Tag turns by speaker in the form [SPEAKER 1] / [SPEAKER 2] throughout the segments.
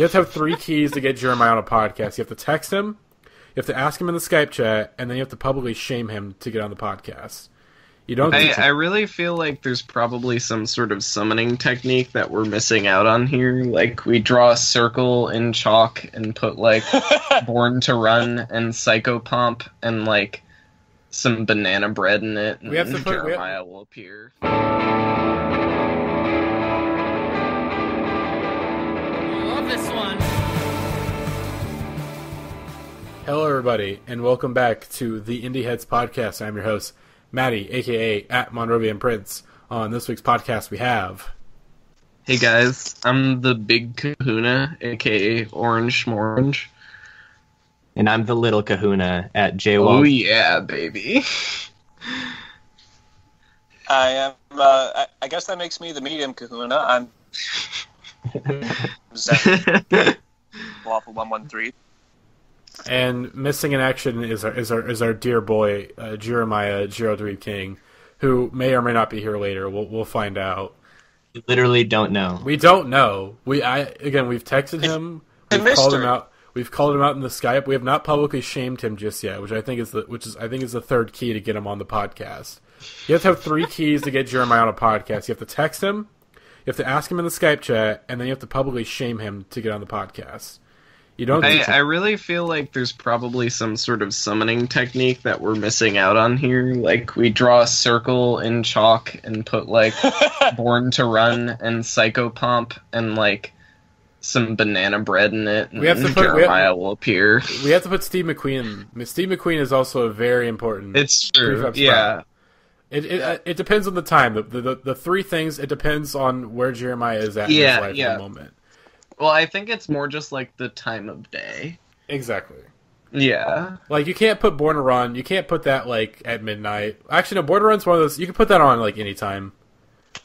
[SPEAKER 1] You have to have 3 keys to get Jeremiah on a podcast. You have to text him, you have to ask him in the Skype chat, and then you have to publicly shame him to get on the podcast. You don't.
[SPEAKER 2] I really feel like there's probably some sort of summoning technique that we're missing out on here. Like, we draw a circle in chalk and put, like, Born to Run and Psychopomp and, like, some banana bread in it, and Jeremiah will appear.
[SPEAKER 3] I love this one.
[SPEAKER 1] Hello, everybody, and welcome back to the Indieheads podcast. I'm your host, Matty, a.k.a. at Monrovian Prince. On this week's podcast, we have...
[SPEAKER 2] Hey, guys. I'm the Big Kahuna, a.k.a. Orange Schmorange.
[SPEAKER 4] And I'm the Little Kahuna at JWall.
[SPEAKER 2] Oh, yeah, baby.
[SPEAKER 5] I am, I guess that makes me the medium kahuna. I'm Waffle 113.
[SPEAKER 1] And missing in action is our dear boy, Jeremiah 03 King, who may or may not be here later. We'll find out.
[SPEAKER 4] We literally don't know.
[SPEAKER 1] We don't know. We've texted him. We've called him out. We've called him out in the Skype. We have not publicly shamed him just yet, which I think is the third key to get him on the podcast. You have to have 3 keys to get Jeremiah on a podcast. You have to text him, you have to ask him in the Skype chat, and then you have to publicly shame him to get on the podcast. You don't.
[SPEAKER 2] I really feel like there's probably some sort of summoning technique that we're missing out on here. Like, we draw a circle in chalk and put, like, Born to Run and Psychopomp and, like, some banana bread in it, and Jeremiah will appear.
[SPEAKER 1] We have to put Steve McQueen in. Steve McQueen is also a very important...
[SPEAKER 2] It's true, yeah.
[SPEAKER 1] It depends on the time. The 3 things, it depends on where Jeremiah is at in his life at the moment.
[SPEAKER 2] Well, I think it's more just, like, the time of day.
[SPEAKER 1] Exactly.
[SPEAKER 2] Yeah.
[SPEAKER 1] Like, you can't put Born to Run, you can't put that, like, at midnight. Actually, no, Born to Run's one of those... You can put that on, like, anytime.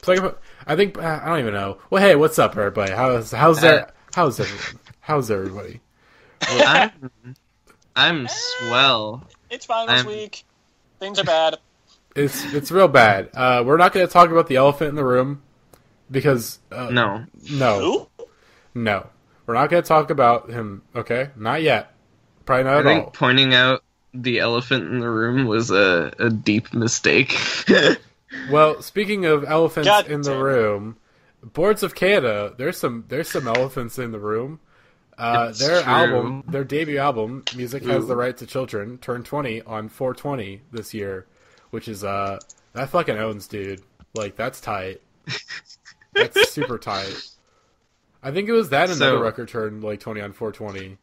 [SPEAKER 1] So I think I don't even know. Well, hey, what's up, everybody? How's everyone? How's everybody?
[SPEAKER 2] Well, I'm swell.
[SPEAKER 5] It's fine this week. Things are bad.
[SPEAKER 1] It's real bad. We're not going to talk about the elephant in the room because
[SPEAKER 2] no,
[SPEAKER 5] Who?
[SPEAKER 1] we're not going to talk about him. Okay, not yet. Probably not at all. I think
[SPEAKER 2] pointing out the elephant in the room was a deep mistake.
[SPEAKER 1] Well, speaking of elephants in the room, Boards of Canada, there's some elephants in the room. Their debut album, Music Has the Right to Children, turned 20 on 4/20 this year, which is that fucking owns, dude. Like, that's tight. That's super tight. I think it was that another record turned like 20 on 4/20.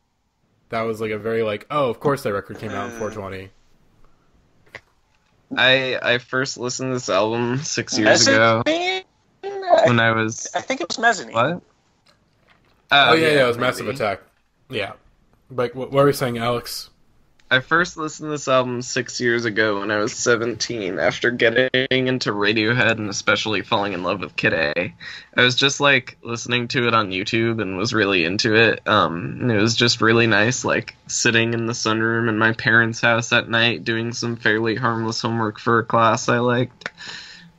[SPEAKER 1] That was like a very like, oh, of course that record came out on 4/20.
[SPEAKER 2] I first listened to this album 6 years ago when I was...
[SPEAKER 5] I think it was Mezzanine.
[SPEAKER 2] What?
[SPEAKER 1] Oh, yeah, it was maybe. Massive Attack. Yeah. Like, what were we saying, Alex?
[SPEAKER 2] I first listened to this album 6 years ago when I was 17, after getting into Radiohead and especially falling in love with Kid A. I was just, like, listening to it on YouTube and was really into it. And it was just really nice, like, sitting in the sunroom in my parents' house at night doing some fairly harmless homework for a class I liked.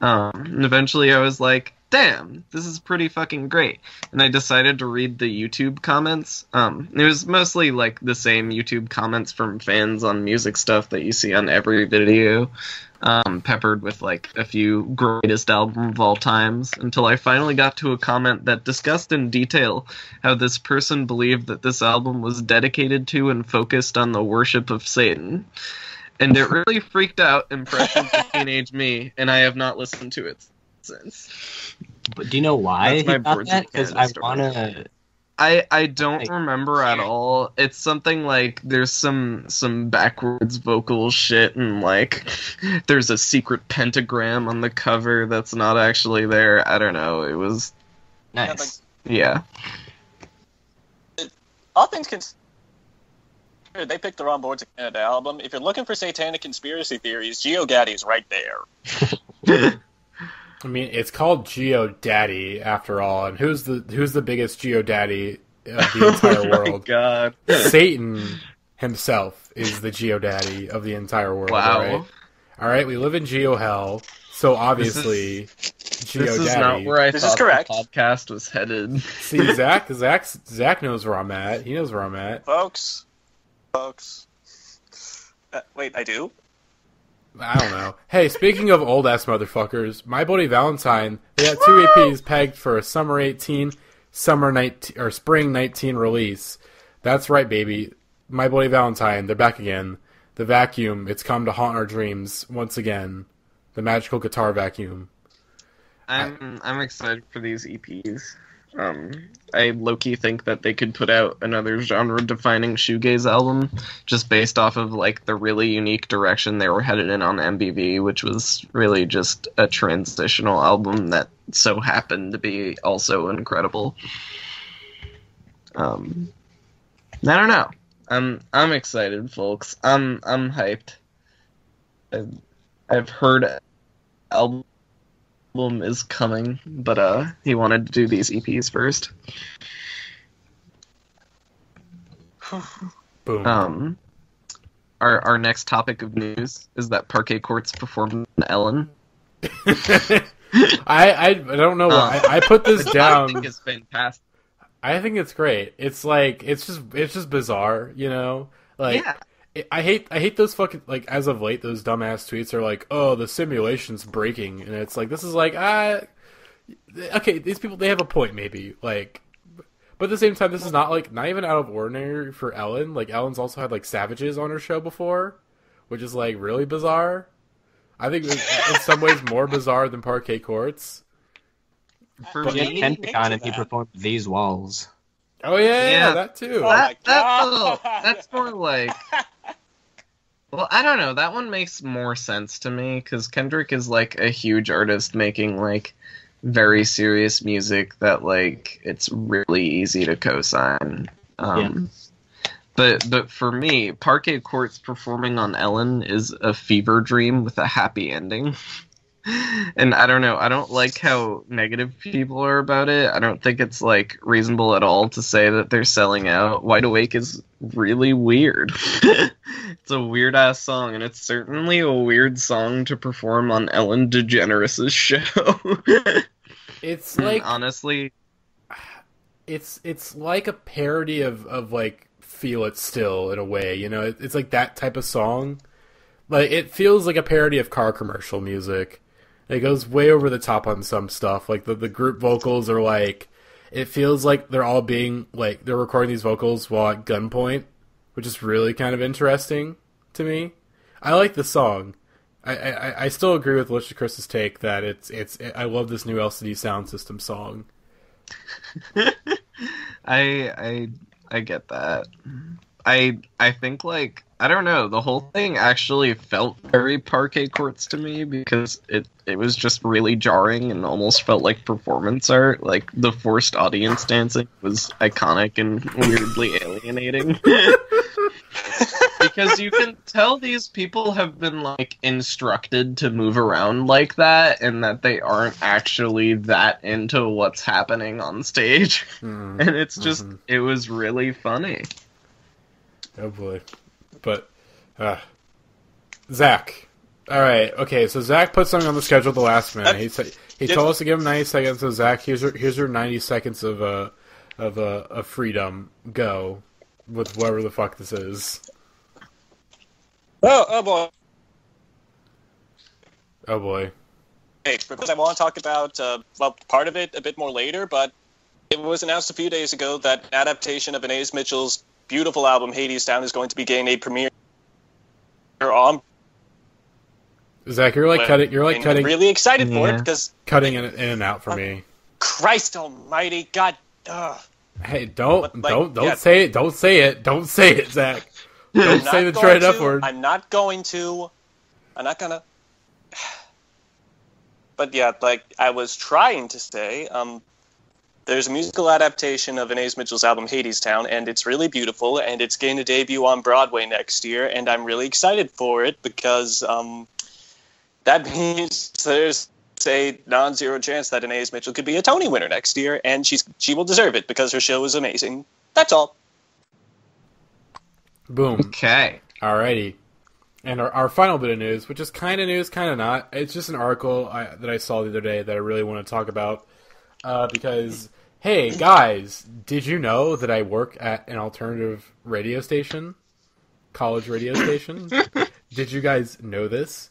[SPEAKER 2] And eventually I was like, damn, this is pretty fucking great. And I decided to read the YouTube comments. It was mostly like the same YouTube comments from fans on music stuff that you see on every video, peppered with like a few greatest album of all times, until I finally got to a comment that discussed in detail how this person believed that this album was dedicated to and focused on the worship of Satan. And it really freaked out impressions of teenage me, and I have not listened to it since.
[SPEAKER 4] But do you know why?
[SPEAKER 2] That's my Boards of
[SPEAKER 4] Because
[SPEAKER 2] Canada
[SPEAKER 4] I wanna.
[SPEAKER 2] I don't remember at all. It's something like there's some backwards vocal shit, and like there's a secret pentagram on the cover that's not actually there. I don't know. It was
[SPEAKER 4] Nice.
[SPEAKER 2] Yeah.
[SPEAKER 5] All things considered, they picked the wrong Boards of Canada album. If you're looking for satanic conspiracy theories, GeoGaddy's right there.
[SPEAKER 1] I mean, it's called GeoDaddy after all, and who's the biggest GeoDaddy of the entire world?
[SPEAKER 2] Oh my God.
[SPEAKER 1] Satan himself is the GeoDaddy of the entire world.
[SPEAKER 2] Wow.
[SPEAKER 1] All right, we live in GeoHell, so obviously Geo
[SPEAKER 2] This is
[SPEAKER 1] Daddy.
[SPEAKER 2] not where I
[SPEAKER 5] This
[SPEAKER 2] thought
[SPEAKER 5] is correct.
[SPEAKER 2] the podcast was headed.
[SPEAKER 1] See, Zach knows where I'm at. He knows where I'm at.
[SPEAKER 5] Folks. Wait, I do?
[SPEAKER 1] I don't know. Hey, speaking of old-ass motherfuckers, My Bloody Valentine, they got 2 EPs pegged for a Summer 18, Summer 19, or Spring 19 release. That's right, baby. My Bloody Valentine, they're back again. The vacuum, it's come to haunt our dreams once again. The magical guitar vacuum.
[SPEAKER 2] I'm excited for these EPs. I low-key think that they could put out another genre-defining shoegaze album just based off of like the really unique direction they were headed in on MBV, which was really just a transitional album that so happened to be also incredible. I don't know. I'm excited, folks. I'm hyped. I've heard album is coming, but he wanted to do these EPs first.
[SPEAKER 1] Boom.
[SPEAKER 2] Our next topic of news is that Parquet Courts performed in Ellen.
[SPEAKER 1] I don't know why. I put this down.
[SPEAKER 2] I think it's fantastic.
[SPEAKER 1] I think it's great. It's like it's just bizarre, you know? Like
[SPEAKER 2] Yeah.
[SPEAKER 1] I hate those fucking, like, as of late, those dumbass tweets are like, oh, the simulation's breaking, and it's like, this is like, okay, these people, they have a point, maybe, like, but at the same time, this is not even out of ordinary for Ellen. Like, Ellen's also had, like, Savages on her show before, which is, like, really bizarre. I think it's in some ways more bizarre than Parquet Courts.
[SPEAKER 2] For
[SPEAKER 4] He had
[SPEAKER 2] me,
[SPEAKER 4] Pentagon and he performed These Walls.
[SPEAKER 1] Oh, yeah,
[SPEAKER 2] Yeah.
[SPEAKER 1] that too.
[SPEAKER 5] Oh, my God.
[SPEAKER 2] that's more like... Well, I don't know. That one makes more sense to me, because Kendrick is, like, a huge artist making, like, very serious music that, like, it's really easy to co-sign. But for me, Parquet Courts performing on Ellen is a fever dream with a happy ending. And I don't know, I don't like how negative people are about it. I don't think it's, like, reasonable at all to say that they're selling out. Wide Awake is really weird. It's a weird-ass song, and it's certainly a weird song to perform on Ellen DeGeneres' show.
[SPEAKER 1] It's like,
[SPEAKER 2] honestly...
[SPEAKER 1] It's like a parody of like, Feel It Still, in a way, you know? It's like that type of song. Like, it feels like a parody of car commercial music. It goes way over the top on some stuff. Like, the group vocals are like... It feels like they're all being... Like, they're recording these vocals while at gunpoint, which is really kind of interesting to me. I like the song. I still agree with Alicia Chris's take that I love this new LCD Sound System song.
[SPEAKER 2] I get that. I think, like, I don't know, the whole thing actually felt very Parquet Courts to me, because it was just really jarring and almost felt like performance art. Like, the forced audience dancing was iconic and weirdly alienating. Because you can tell these people have been, like, instructed to move around like that, and that they aren't actually that into what's happening on stage. And it's just, it was really funny.
[SPEAKER 1] Oh boy. But, Zach. Alright, okay, so Zach put something on the schedule at the last minute. He told us to give him 90 seconds, so Zach, here's your 90 seconds of freedom. Go. With whatever the fuck this is.
[SPEAKER 5] Oh boy.
[SPEAKER 1] Oh boy.
[SPEAKER 5] Because I want to talk about, part of it a bit more later, but it was announced a few days ago that an adaptation of Anais Mitchell's beautiful album Hadestown is going to be getting a premiere on.
[SPEAKER 1] Zach, you're cutting.
[SPEAKER 5] I'm really excited for it because
[SPEAKER 1] cutting in and out for me.
[SPEAKER 5] Christ Almighty, God.
[SPEAKER 1] Hey, don't say it. Don't say it. Don't say it, Zach. Don't say the dreaded F word.
[SPEAKER 5] I'm not going to. I'm not gonna. But yeah, like I was trying to say, there's a musical adaptation of Anais Mitchell's album Hadestown, and it's really beautiful, and it's going to debut on Broadway next year, and I'm really excited for it because that means there's a non-zero chance that Anais Mitchell could be a Tony winner next year, and she will deserve it because her show is amazing. That's all.
[SPEAKER 1] Boom.
[SPEAKER 2] Okay.
[SPEAKER 1] Alrighty. And our final bit of news, which is kind of news, kind of not. It's just an article that I saw the other day that I really want to talk about. Because, hey, guys, did you know that I work at an alternative radio station? College radio station? Did you guys know this?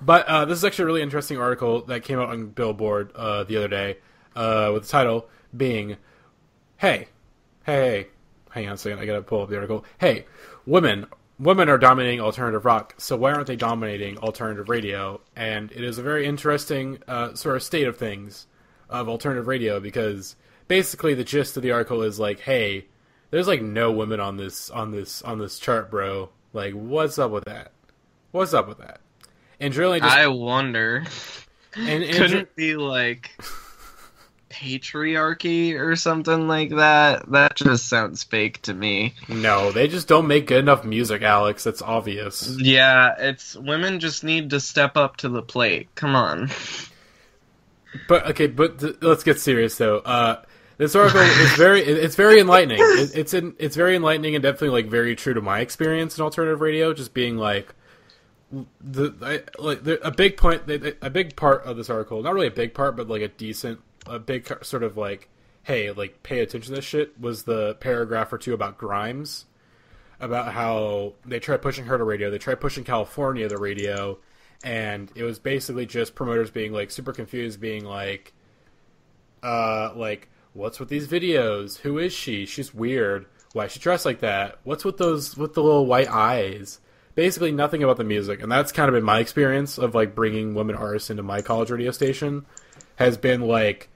[SPEAKER 1] But this is actually a really interesting article that came out on Billboard the other day with the title being, Hey, hang on a second, I gotta pull up the article. Hey, women are dominating alternative rock, so why aren't they dominating alternative radio? And it is a very interesting sort of state of things of alternative radio, because basically the gist of the article is like, hey, there's like no women on this chart, bro. Like, what's up with that? What's up with that? And really just,
[SPEAKER 2] I wonder. And could it be like patriarchy or something like that? That just sounds fake to me.
[SPEAKER 1] No, they just don't make good enough music, Alex. It's obvious.
[SPEAKER 2] Yeah, it's women just need to step up to the plate. Come on.
[SPEAKER 1] But let's get serious though. This article is very enlightening. It's very enlightening and definitely like very true to my experience in alternative radio. Just being like a big part of this article, not really a big part, but like a big sort of like, hey, like pay attention to this shit, was the paragraph or two about Grimes, about how they tried pushing her to radio, they tried pushing California to radio, and it was basically just promoters being like super confused, being like, what's with these videos? Who is she? She's weird. Why is she dressed like that? What's with the little white eyes? Basically nothing about the music. And that's kind of been my experience of like bringing women artists into my college radio station, has been like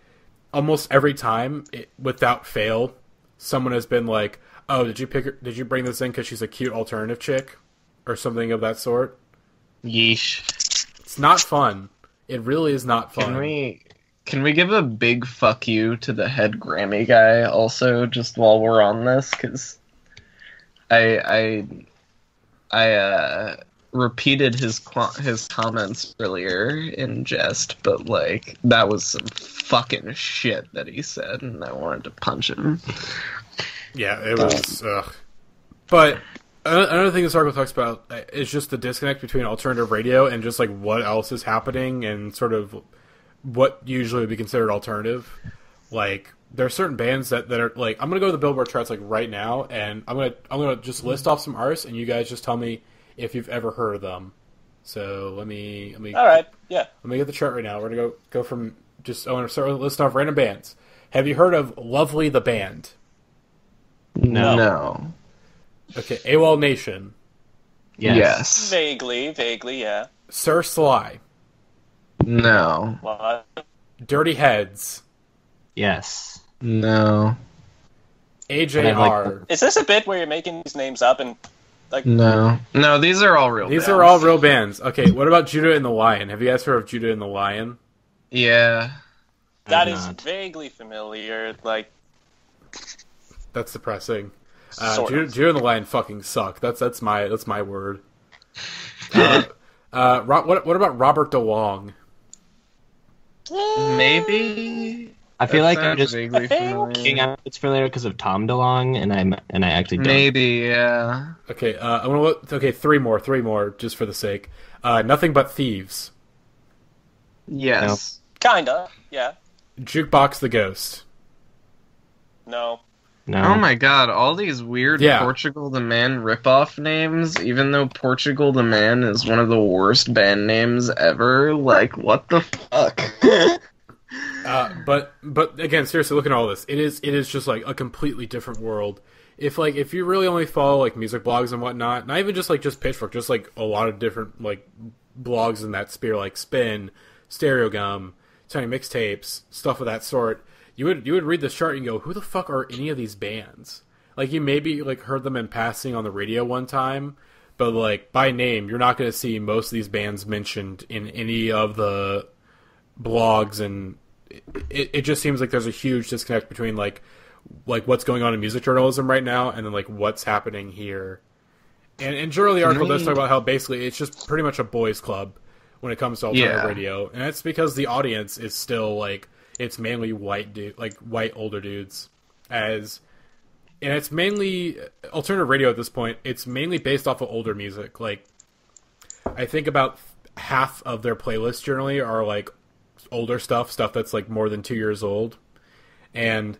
[SPEAKER 1] almost every time, without fail, someone has been like, oh, did you bring this in because she's a cute alternative chick? Or something of that sort?
[SPEAKER 2] Yeesh.
[SPEAKER 1] It's not fun. It really is not fun.
[SPEAKER 2] Can we give a big fuck you to the head Grammy guy also, just while we're on this? Because I repeated his comments earlier in jest, but like that was some fucking shit that he said, and I wanted to punch him.
[SPEAKER 1] Yeah, it was. But another thing this article talks about is just the disconnect between alternative radio and just like what else is happening and sort of what usually would be considered alternative. Like, there are certain bands that are like, I'm gonna go to the Billboard charts like right now, and I'm gonna just list off some artists, and you guys just tell me if you've ever heard of them. So let me.
[SPEAKER 5] All right, yeah.
[SPEAKER 1] Let me get the chart right now. We're gonna go from just. I want to start with a list off random bands. Have you heard of Lovely the Band?
[SPEAKER 2] No.
[SPEAKER 1] Okay, AWOL Nation.
[SPEAKER 2] Yes.
[SPEAKER 5] Vaguely, yeah.
[SPEAKER 1] Sir Sly.
[SPEAKER 2] No.
[SPEAKER 5] What?
[SPEAKER 1] Dirty Heads.
[SPEAKER 4] Yes.
[SPEAKER 2] No.
[SPEAKER 1] AJR.
[SPEAKER 5] Is this a bit where you're making these names up and like?
[SPEAKER 2] No, these are all real.
[SPEAKER 1] These
[SPEAKER 2] bands.
[SPEAKER 1] are all real bands. Okay, what about Judah and the Lion? Have you guys heard of Judah and the Lion?
[SPEAKER 2] Yeah.
[SPEAKER 5] That is vaguely familiar. Like,
[SPEAKER 1] that's depressing.
[SPEAKER 5] Judah
[SPEAKER 1] and the Lion fucking suck. That's my word. What about Robert DeLong?
[SPEAKER 2] Maybe.
[SPEAKER 4] I feel like I'm just
[SPEAKER 2] vaguely familiar.
[SPEAKER 4] It's familiar because of Tom DeLonge, and I actually don't.
[SPEAKER 2] Maybe, yeah.
[SPEAKER 1] Okay, I'm gonna look. Okay, three more, just for the sake. Nothing But Thieves.
[SPEAKER 2] Yes.
[SPEAKER 5] Kinda, yeah.
[SPEAKER 1] Jukebox the Ghost.
[SPEAKER 5] No.
[SPEAKER 2] Oh my god, all these weird Portugal the Man ripoff names, even though Portugal the Man is one of the worst band names ever. Like, what the fuck?
[SPEAKER 1] But again, seriously, look at all this. It is just like a completely different world. If you really only follow like music blogs and whatnot, not even just Pitchfork, just like a lot of different like blogs in that sphere, like Spin, Stereo Gum, Tiny Mixtapes, stuff of that sort. You would read this chart and go, who the fuck are any of these bands? Like, you maybe like heard them in passing on the radio one time, but like by name, you're not going to see most of these bands mentioned in any of the blogs, and it just seems like there's a huge disconnect between like what's going on in music journalism right now and then like what's happening here. And generally the article does talk about how basically it's just pretty much a boys club when it comes to alternative radio, and that's because the audience is still like, it's mainly white older dudes, as and it's mainly alternative radio at this point. It's mainly based off of older music. Like, I think about half of their playlists generally are like older stuff that's like more than 2 years old, and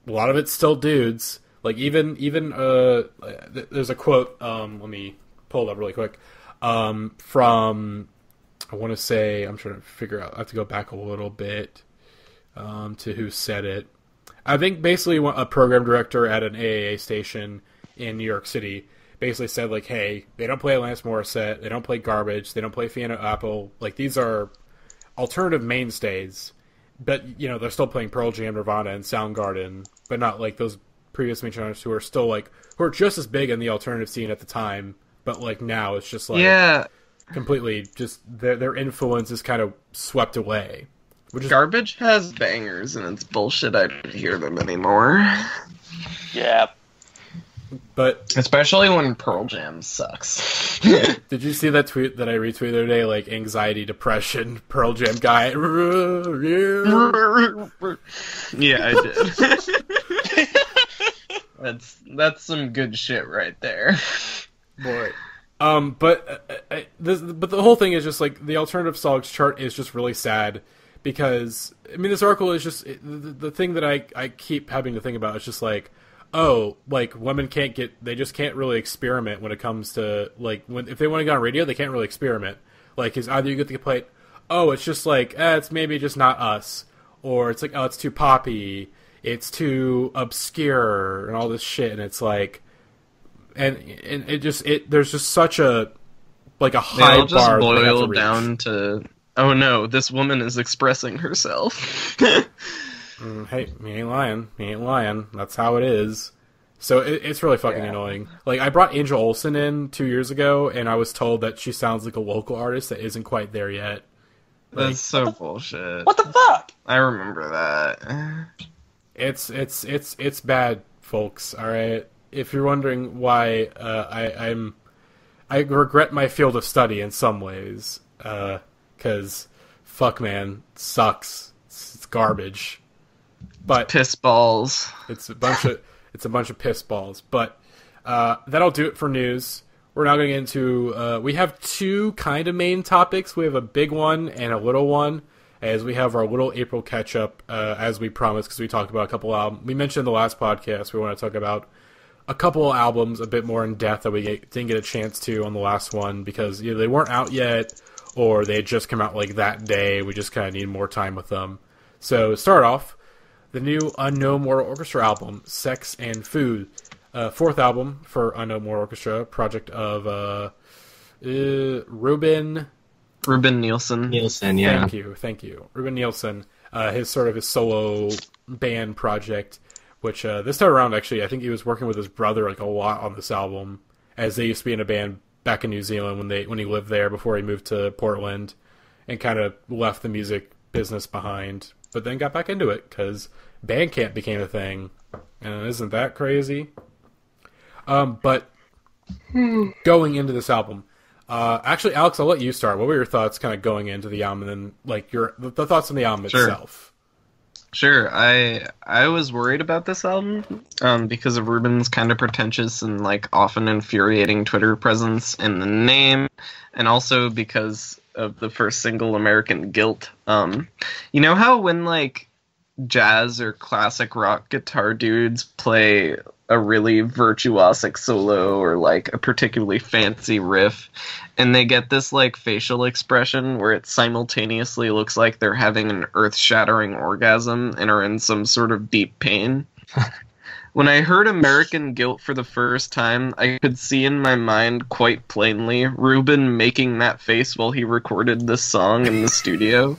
[SPEAKER 1] a lot of it's still dudes. Like even there's a quote. Let me pull it up really quick. From, I want to say, I'm trying to figure out. I have to go back a little bit to who said it. I think basically a program director at an AAA station in New York City basically said, like, hey, they don't play Alanis Morissette, they don't play Garbage, they don't play Fiona Apple. Like, these are alternative mainstays, but, you know, they're still playing Pearl Jam, Nirvana, and Soundgarden, but not like those previous main artists who are still, like, who are just as big in the alternative scene at the time, but, like, now it's just, like, completely just, their influence is kind of swept away.
[SPEAKER 2] Garbage has bangers, and it's bullshit I don't hear them anymore.
[SPEAKER 5] Yeah.
[SPEAKER 1] But
[SPEAKER 2] especially when Pearl Jam sucks.
[SPEAKER 1] Did you see that tweet that I retweeted the other day? Like, anxiety, depression, Pearl Jam guy.
[SPEAKER 2] Yeah, I did. That's some good shit right there.
[SPEAKER 1] Boy. But the whole thing is just, like, the alternative songs chart is just really sad. Because, I mean, this article is just, the thing that I keep having to think about is just like, oh, like, women they just can't really experiment when it comes to, like, if they want to get on radio, they can't really experiment. Like, is either you get the complaint, oh, it's just like, it's maybe just not us. Or it's like, oh, it's too poppy, it's too obscure, and all this shit, and it's like, and there's just such a, like, a high bar.
[SPEAKER 2] They all just boil down to, oh no, this woman is expressing herself.
[SPEAKER 1] Hey, he ain't lying. That's how it is. So it's really fucking annoying. Like, I brought Angel Olsen in 2 years ago, and I was told that she sounds like a local artist that isn't quite there yet. Like,
[SPEAKER 2] that's so bullshit.
[SPEAKER 5] What the fuck?
[SPEAKER 2] I remember that.
[SPEAKER 1] It's bad, folks. All right. If you're wondering why I regret my field of study in some ways, because fuck, man, sucks. It's garbage. But
[SPEAKER 2] piss balls.
[SPEAKER 1] It's a bunch of piss balls. But that'll do it for news. We're now going to get into. We have two kind of main topics. We have a big one and a little one, as we have our little April catch up, as we promised, because we talked about a couple albums. We mentioned in the last podcast we want to talk about a couple of albums a bit more in depth that we didn't get a chance to on the last one because either they weren't out yet or they had just come out like that day. We just kind of need more time with them. So to start off, the new Unknown Mortal Orchestra album, Sex and Food. Fourth album for Unknown Mortal Orchestra, project of Ruben
[SPEAKER 2] Nielsen.
[SPEAKER 4] Yeah.
[SPEAKER 1] Thank you. Ruben Nielsen, his solo band project, which this time around, actually, I think he was working with his brother like a lot on this album, as they used to be in a band back in New Zealand when he lived there before he moved to Portland, and kind of left the music business behind, but then got back into it because Bandcamp became a thing, and isn't that crazy? But going into this album, actually, Alex, I'll let you start. What were your thoughts kind of going into the album, and then like the thoughts on the album itself?
[SPEAKER 2] Sure. I was worried about this album because of Ruben's kind of pretentious and like often infuriating Twitter presence in the name, and also because of the first single, American Guilt. You know how when like jazz or classic rock guitar dudes play a really virtuosic solo or like a particularly fancy riff, and they get this like facial expression where it simultaneously looks like they're having an earth-shattering orgasm and are in some sort of deep pain. When I heard American Guilt for the first time, I could see in my mind quite plainly Ruben making that face while he recorded this song in the studio,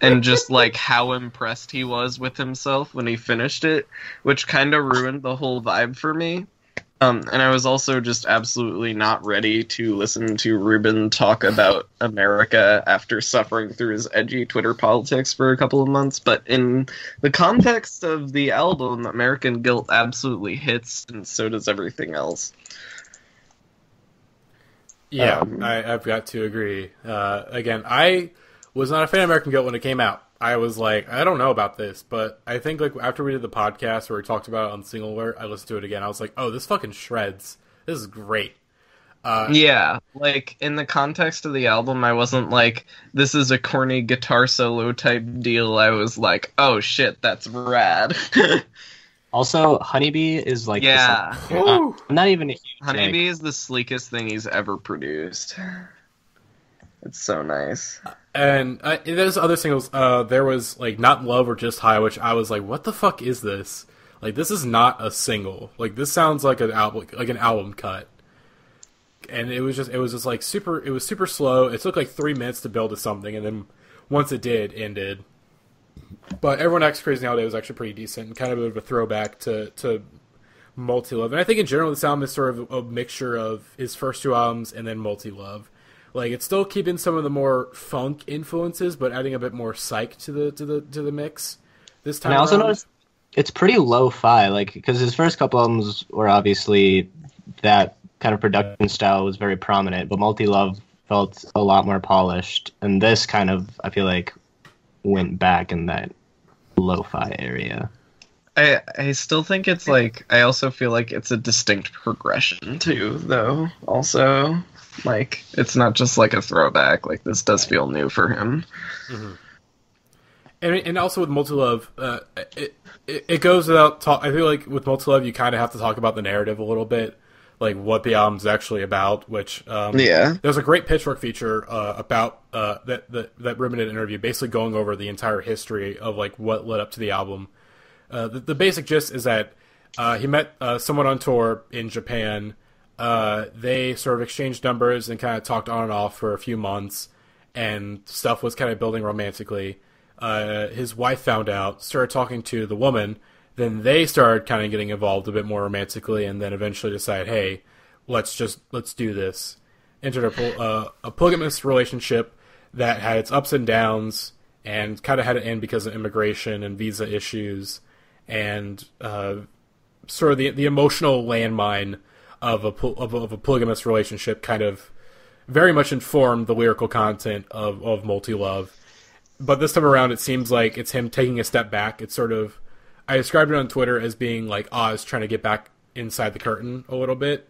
[SPEAKER 2] and just like how impressed he was with himself when he finished it, which kind of ruined the whole vibe for me. And I was also just absolutely not ready to listen to Ruben talk about America after suffering through his edgy Twitter politics for a couple of months. But in the context of the album, American Guilt absolutely hits, and so does everything else.
[SPEAKER 1] Yeah, I've got to agree. Again, I was not a fan of American Guilt when it came out. I was like, I don't know about this, but I think like after we did the podcast where we talked about it on Single Alert, I listened to it again. I was like, oh, this fucking shreds. This is great.
[SPEAKER 2] Yeah, like, in the context of the album, I wasn't like, this is a corny guitar solo type deal. I was like, oh shit, that's rad.
[SPEAKER 4] Also, Honeybee is like...
[SPEAKER 2] Yeah.
[SPEAKER 4] I'm not even a huge...
[SPEAKER 2] Honeybee is the sleekest thing he's ever produced. It's so nice.
[SPEAKER 1] And there's other singles. There was like Not in Love or Just High, which I was like, what the fuck is this? Like, this is not a single. Like, this sounds like an album cut. And it was just like super slow. It took like 3 minutes to build to something, and then once it did, ended. But Everyone Acts Crazy Nowadays was actually pretty decent, and kind of a bit of a throwback to Multi-Love. And I think in general this album is sort of a mixture of his first 2 albums and then Multi-Love. Like, it's still keeping some of the more funk influences, but adding a bit more psych to the mix this time.
[SPEAKER 4] And I also noticed it's pretty lo-fi, like, because his first couple albums were obviously that kind of production style was very prominent, but Multi-Love felt a lot more polished, and this kind of, I feel like, went back in that lo-fi area.
[SPEAKER 2] I still think it's like, I also feel like it's a distinct progression too, though, also. Like, it's not just like a throwback, like, this does feel new for him.
[SPEAKER 1] Mm-hmm. And also with Multi-Love, it goes without I feel like with Multi-Love you kind of have to talk about the narrative a little bit, like what the album's actually about, which there's a great Pitchfork feature about that Ribbon interview, basically going over the entire history of like what led up to the album. The basic gist is that he met someone on tour in Japan. They sort of exchanged numbers and kind of talked on and off for a few months, and stuff was kind of building romantically. His wife found out, started talking to the woman. Then they started kind of getting involved a bit more romantically, and then eventually decided, hey, let's do this. Entered a polygamous relationship that had its ups and downs, and kind of had to end because of immigration and visa issues, and sort of the emotional landmine of a polygamous relationship kind of very much informed the lyrical content of Multi-Love. But this time around, it seems like it's him taking a step back. It's sort of, I described it on Twitter as being like Oz trying to get back inside the curtain a little bit.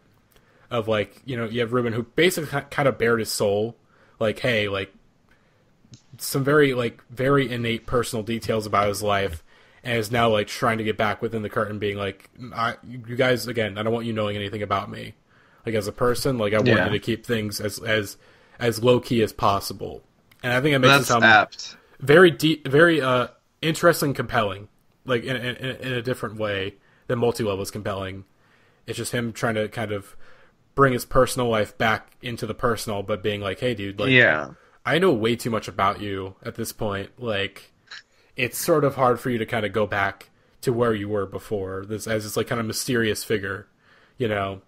[SPEAKER 1] Of like, you know, you have Ruben who basically kind of bared his soul. Like, hey, like, some very innate personal details about his life. And is now like trying to get back within the curtain, being like, you guys, again, I don't want you knowing anything about me. Like, as a person, like, I want you to keep things as low-key as possible. And I think it makes it sound
[SPEAKER 2] apt.
[SPEAKER 1] Very deep, very interesting, compelling, like in a different way than Multi-Love was compelling. It's just him trying to kind of bring his personal life back into the personal, but being like, hey, dude, like, I know way too much about you at this point. Like, it's sort of hard for you to kind of go back to where you were before, this as this like kind of mysterious figure, you know.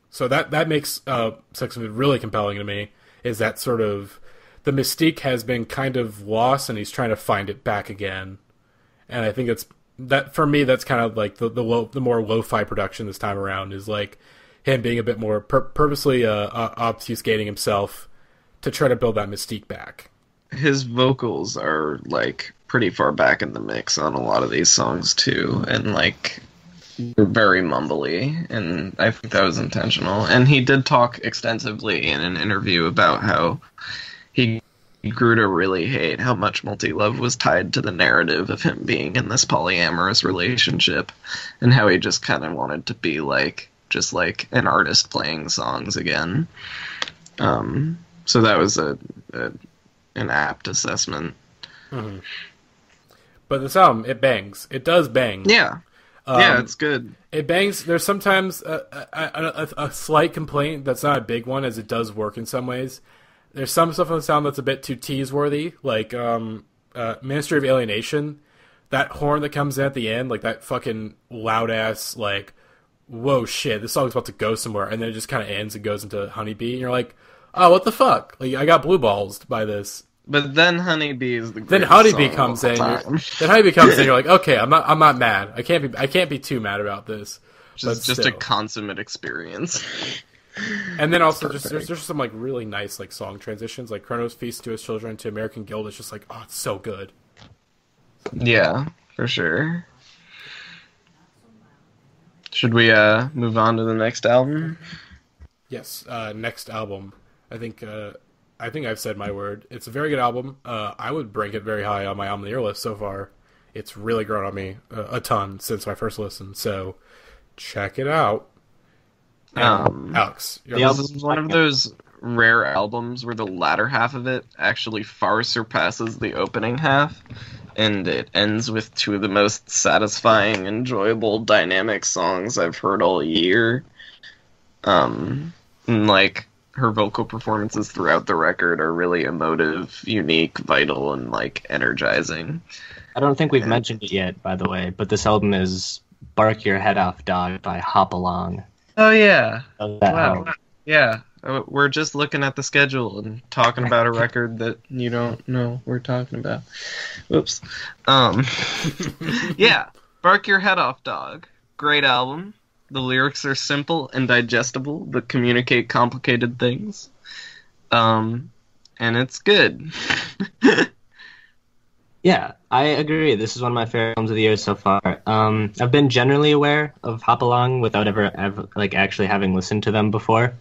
[SPEAKER 1] So that makes something really compelling to me, is that sort of the mystique has been kind of lost, and he's trying to find it back again. And I think that for me, that's kind of like the more lo-fi production this time around, is like him being a bit more purposely obfuscating himself to try to build that mystique back.
[SPEAKER 2] His vocals are like pretty far back in the mix on a lot of these songs too, and like they're very mumbly, and I think that was intentional. And he did talk extensively in an interview about how he grew to really hate how much Multi-Love was tied to the narrative of him being in this polyamorous relationship, and how he just kind of wanted to be like just like an artist playing songs again. So that was an apt assessment.
[SPEAKER 1] Mm-hmm. But this album, it bangs. It does bang.
[SPEAKER 2] Yeah. Yeah, it's good.
[SPEAKER 1] It bangs. There's sometimes a slight complaint that's not a big one, as it does work in some ways. There's some stuff on the sound that's a bit too tease-worthy, like Ministry of Alienation. That horn that comes in at the end, like that fucking loud-ass, like, whoa, shit, this song's about to go somewhere, and then it just kind of ends and goes into Honeybee, and you're like, oh, what the fuck? Like, I got blue balls by this.
[SPEAKER 2] But then Honeybee is the greatest
[SPEAKER 1] Then Honeybee
[SPEAKER 2] song
[SPEAKER 1] comes
[SPEAKER 2] of
[SPEAKER 1] in.
[SPEAKER 2] all time.
[SPEAKER 1] Then Honeybee comes in. You're like, okay, I'm not mad. I can't be too mad about this.
[SPEAKER 2] Just a consummate experience.
[SPEAKER 1] And then also there's just some like really nice like song transitions, like Chronos Feast to His Children to American Guild. It's just like, oh, it's so good.
[SPEAKER 2] Yeah, for sure. Should we move on to the next album?
[SPEAKER 1] Yes, next album. I think I've said my word. It's a very good album. I would rank it very high on my album of the year list so far. It's really grown on me a ton since my first listen. So check it out. Alex,
[SPEAKER 2] this is one of those rare albums where the latter half of it actually far surpasses the opening half, and it ends with two of the most satisfying, enjoyable, dynamic songs I've heard all year. And, like, her vocal performances throughout the record are really emotive, unique, vital, and, like, energizing.
[SPEAKER 4] I don't think we've mentioned it yet, by the way, but this album is Bark Your Head Off Dog by Hop Along.
[SPEAKER 2] Oh, yeah.
[SPEAKER 4] Wow.
[SPEAKER 2] Yeah. We're just looking at the schedule and talking about a record that you don't know we're talking about. Whoops. Yeah. Bark Your Head Off Dog. Great album. The lyrics are simple and digestible, but communicate complicated things. And it's good.
[SPEAKER 4] Yeah, I agree. This is one of my favorite albums of the year so far. I've been generally aware of Hop Along without ever like actually having listened to them before.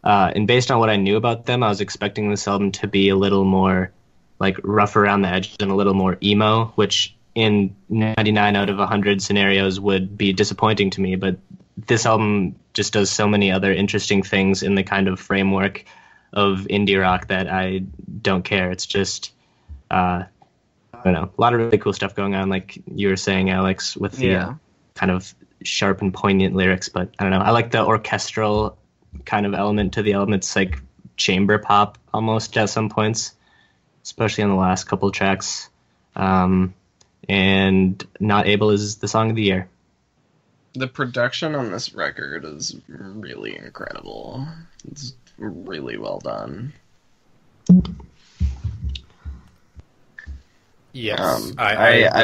[SPEAKER 4] And based on what I knew about them, I was expecting this album to be a little more like rough around the edges and a little more emo, which in 99 out of 100 scenarios would be disappointing to me. But this album just does so many other interesting things in the kind of framework of indie rock that I don't care. It's just, I don't know, a lot of really cool stuff going on, like you were saying, Alex, with the kind of sharp and poignant lyrics. But I don't know, I like the orchestral kind of element to the album. It's like chamber pop almost at some points, especially on the last couple tracks. And Not Able is the song of the year.
[SPEAKER 2] The production on this record is really incredible. It's really well done.
[SPEAKER 1] Yes,
[SPEAKER 2] I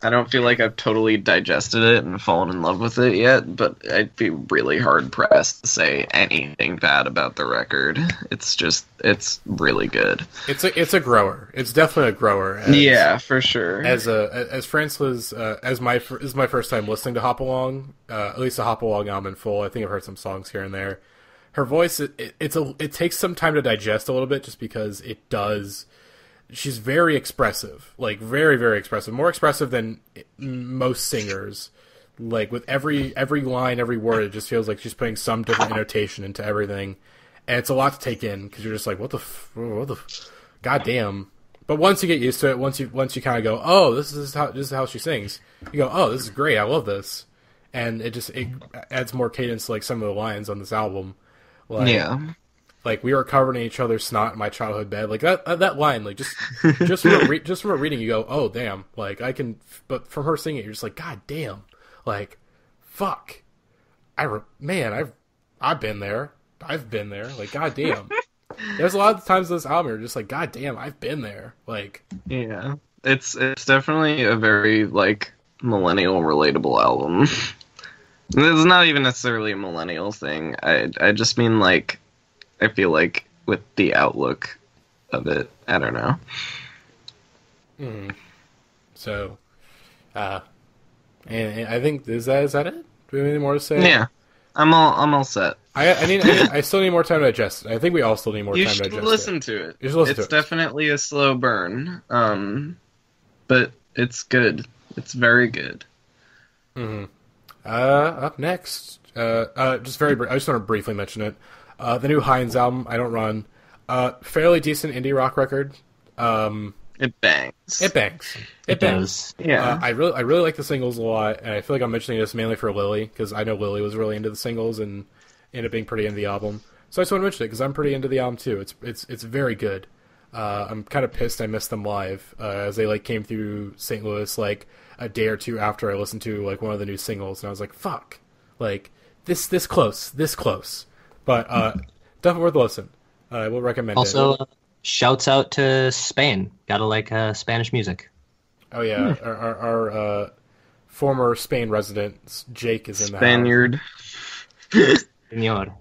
[SPEAKER 2] don't feel like I've totally digested it and fallen in love with it yet, but I'd be really hard pressed to say anything bad about the record. It's really good.
[SPEAKER 1] It's a grower. It's definitely a grower.
[SPEAKER 2] Yeah, for sure.
[SPEAKER 1] As Francois, this is my first time listening to Hop Along, at least a Hop Along album in full. I think I've heard some songs here and there. Her voice, it takes some time to digest a little bit, just because it does. She's very expressive, like very, very expressive, more expressive than most singers. Like with every line, every word, it just feels like she's putting some different annotation into everything, and it's a lot to take in because you're just like, what the, goddamn. But once you get used to it, once you kind of go, oh, this is how she sings. You go, oh, this is great, I love this, and it adds more cadence to like some of the lines on this album. Like, yeah. Like, we were covered in each other's snot in my childhood bed. Like, that line, like, just from reading, you go, oh, damn. Like, I can... But from her singing it, you're just like, god damn. Like, fuck. I've been there. I've been there. Like, god damn. There's a lot of times in this album you're just like, god damn, I've been there. Like...
[SPEAKER 2] Yeah. It's definitely a very, like, millennial relatable album. It's not even necessarily a millennial thing. I just mean, like... I feel like with the outlook of it, I don't know.
[SPEAKER 1] So, and I think is that it? Do we have anything more to say?
[SPEAKER 2] Yeah, I'm all set.
[SPEAKER 1] I still need more time to digest it. I think we all still need more time to digest it.
[SPEAKER 2] You should listen to it. It's definitely a slow burn, but it's good. It's very good.
[SPEAKER 1] Up next, I just want to briefly mention it. The new Hinds album, I Don't Run, fairly decent indie rock record.
[SPEAKER 2] It bangs.
[SPEAKER 1] It bangs.
[SPEAKER 2] Yeah.
[SPEAKER 1] I really like the singles a lot, and I feel like I'm mentioning this mainly for Lily, because I know Lily was really into the singles and ended up being pretty into the album. So I just want to mention it, because I'm pretty into the album too. It's very good. I'm kind of pissed I missed them live, as they like came through St. Louis like a day or two after I listened to like one of the new singles, and I was like, fuck. Like, this close. But definitely worth a listen. I will recommend it.
[SPEAKER 4] Also, shouts out to Spain. Gotta like Spanish music.
[SPEAKER 1] Oh yeah, our former Spain resident Jake is in the
[SPEAKER 2] Spaniard.
[SPEAKER 4] Señor.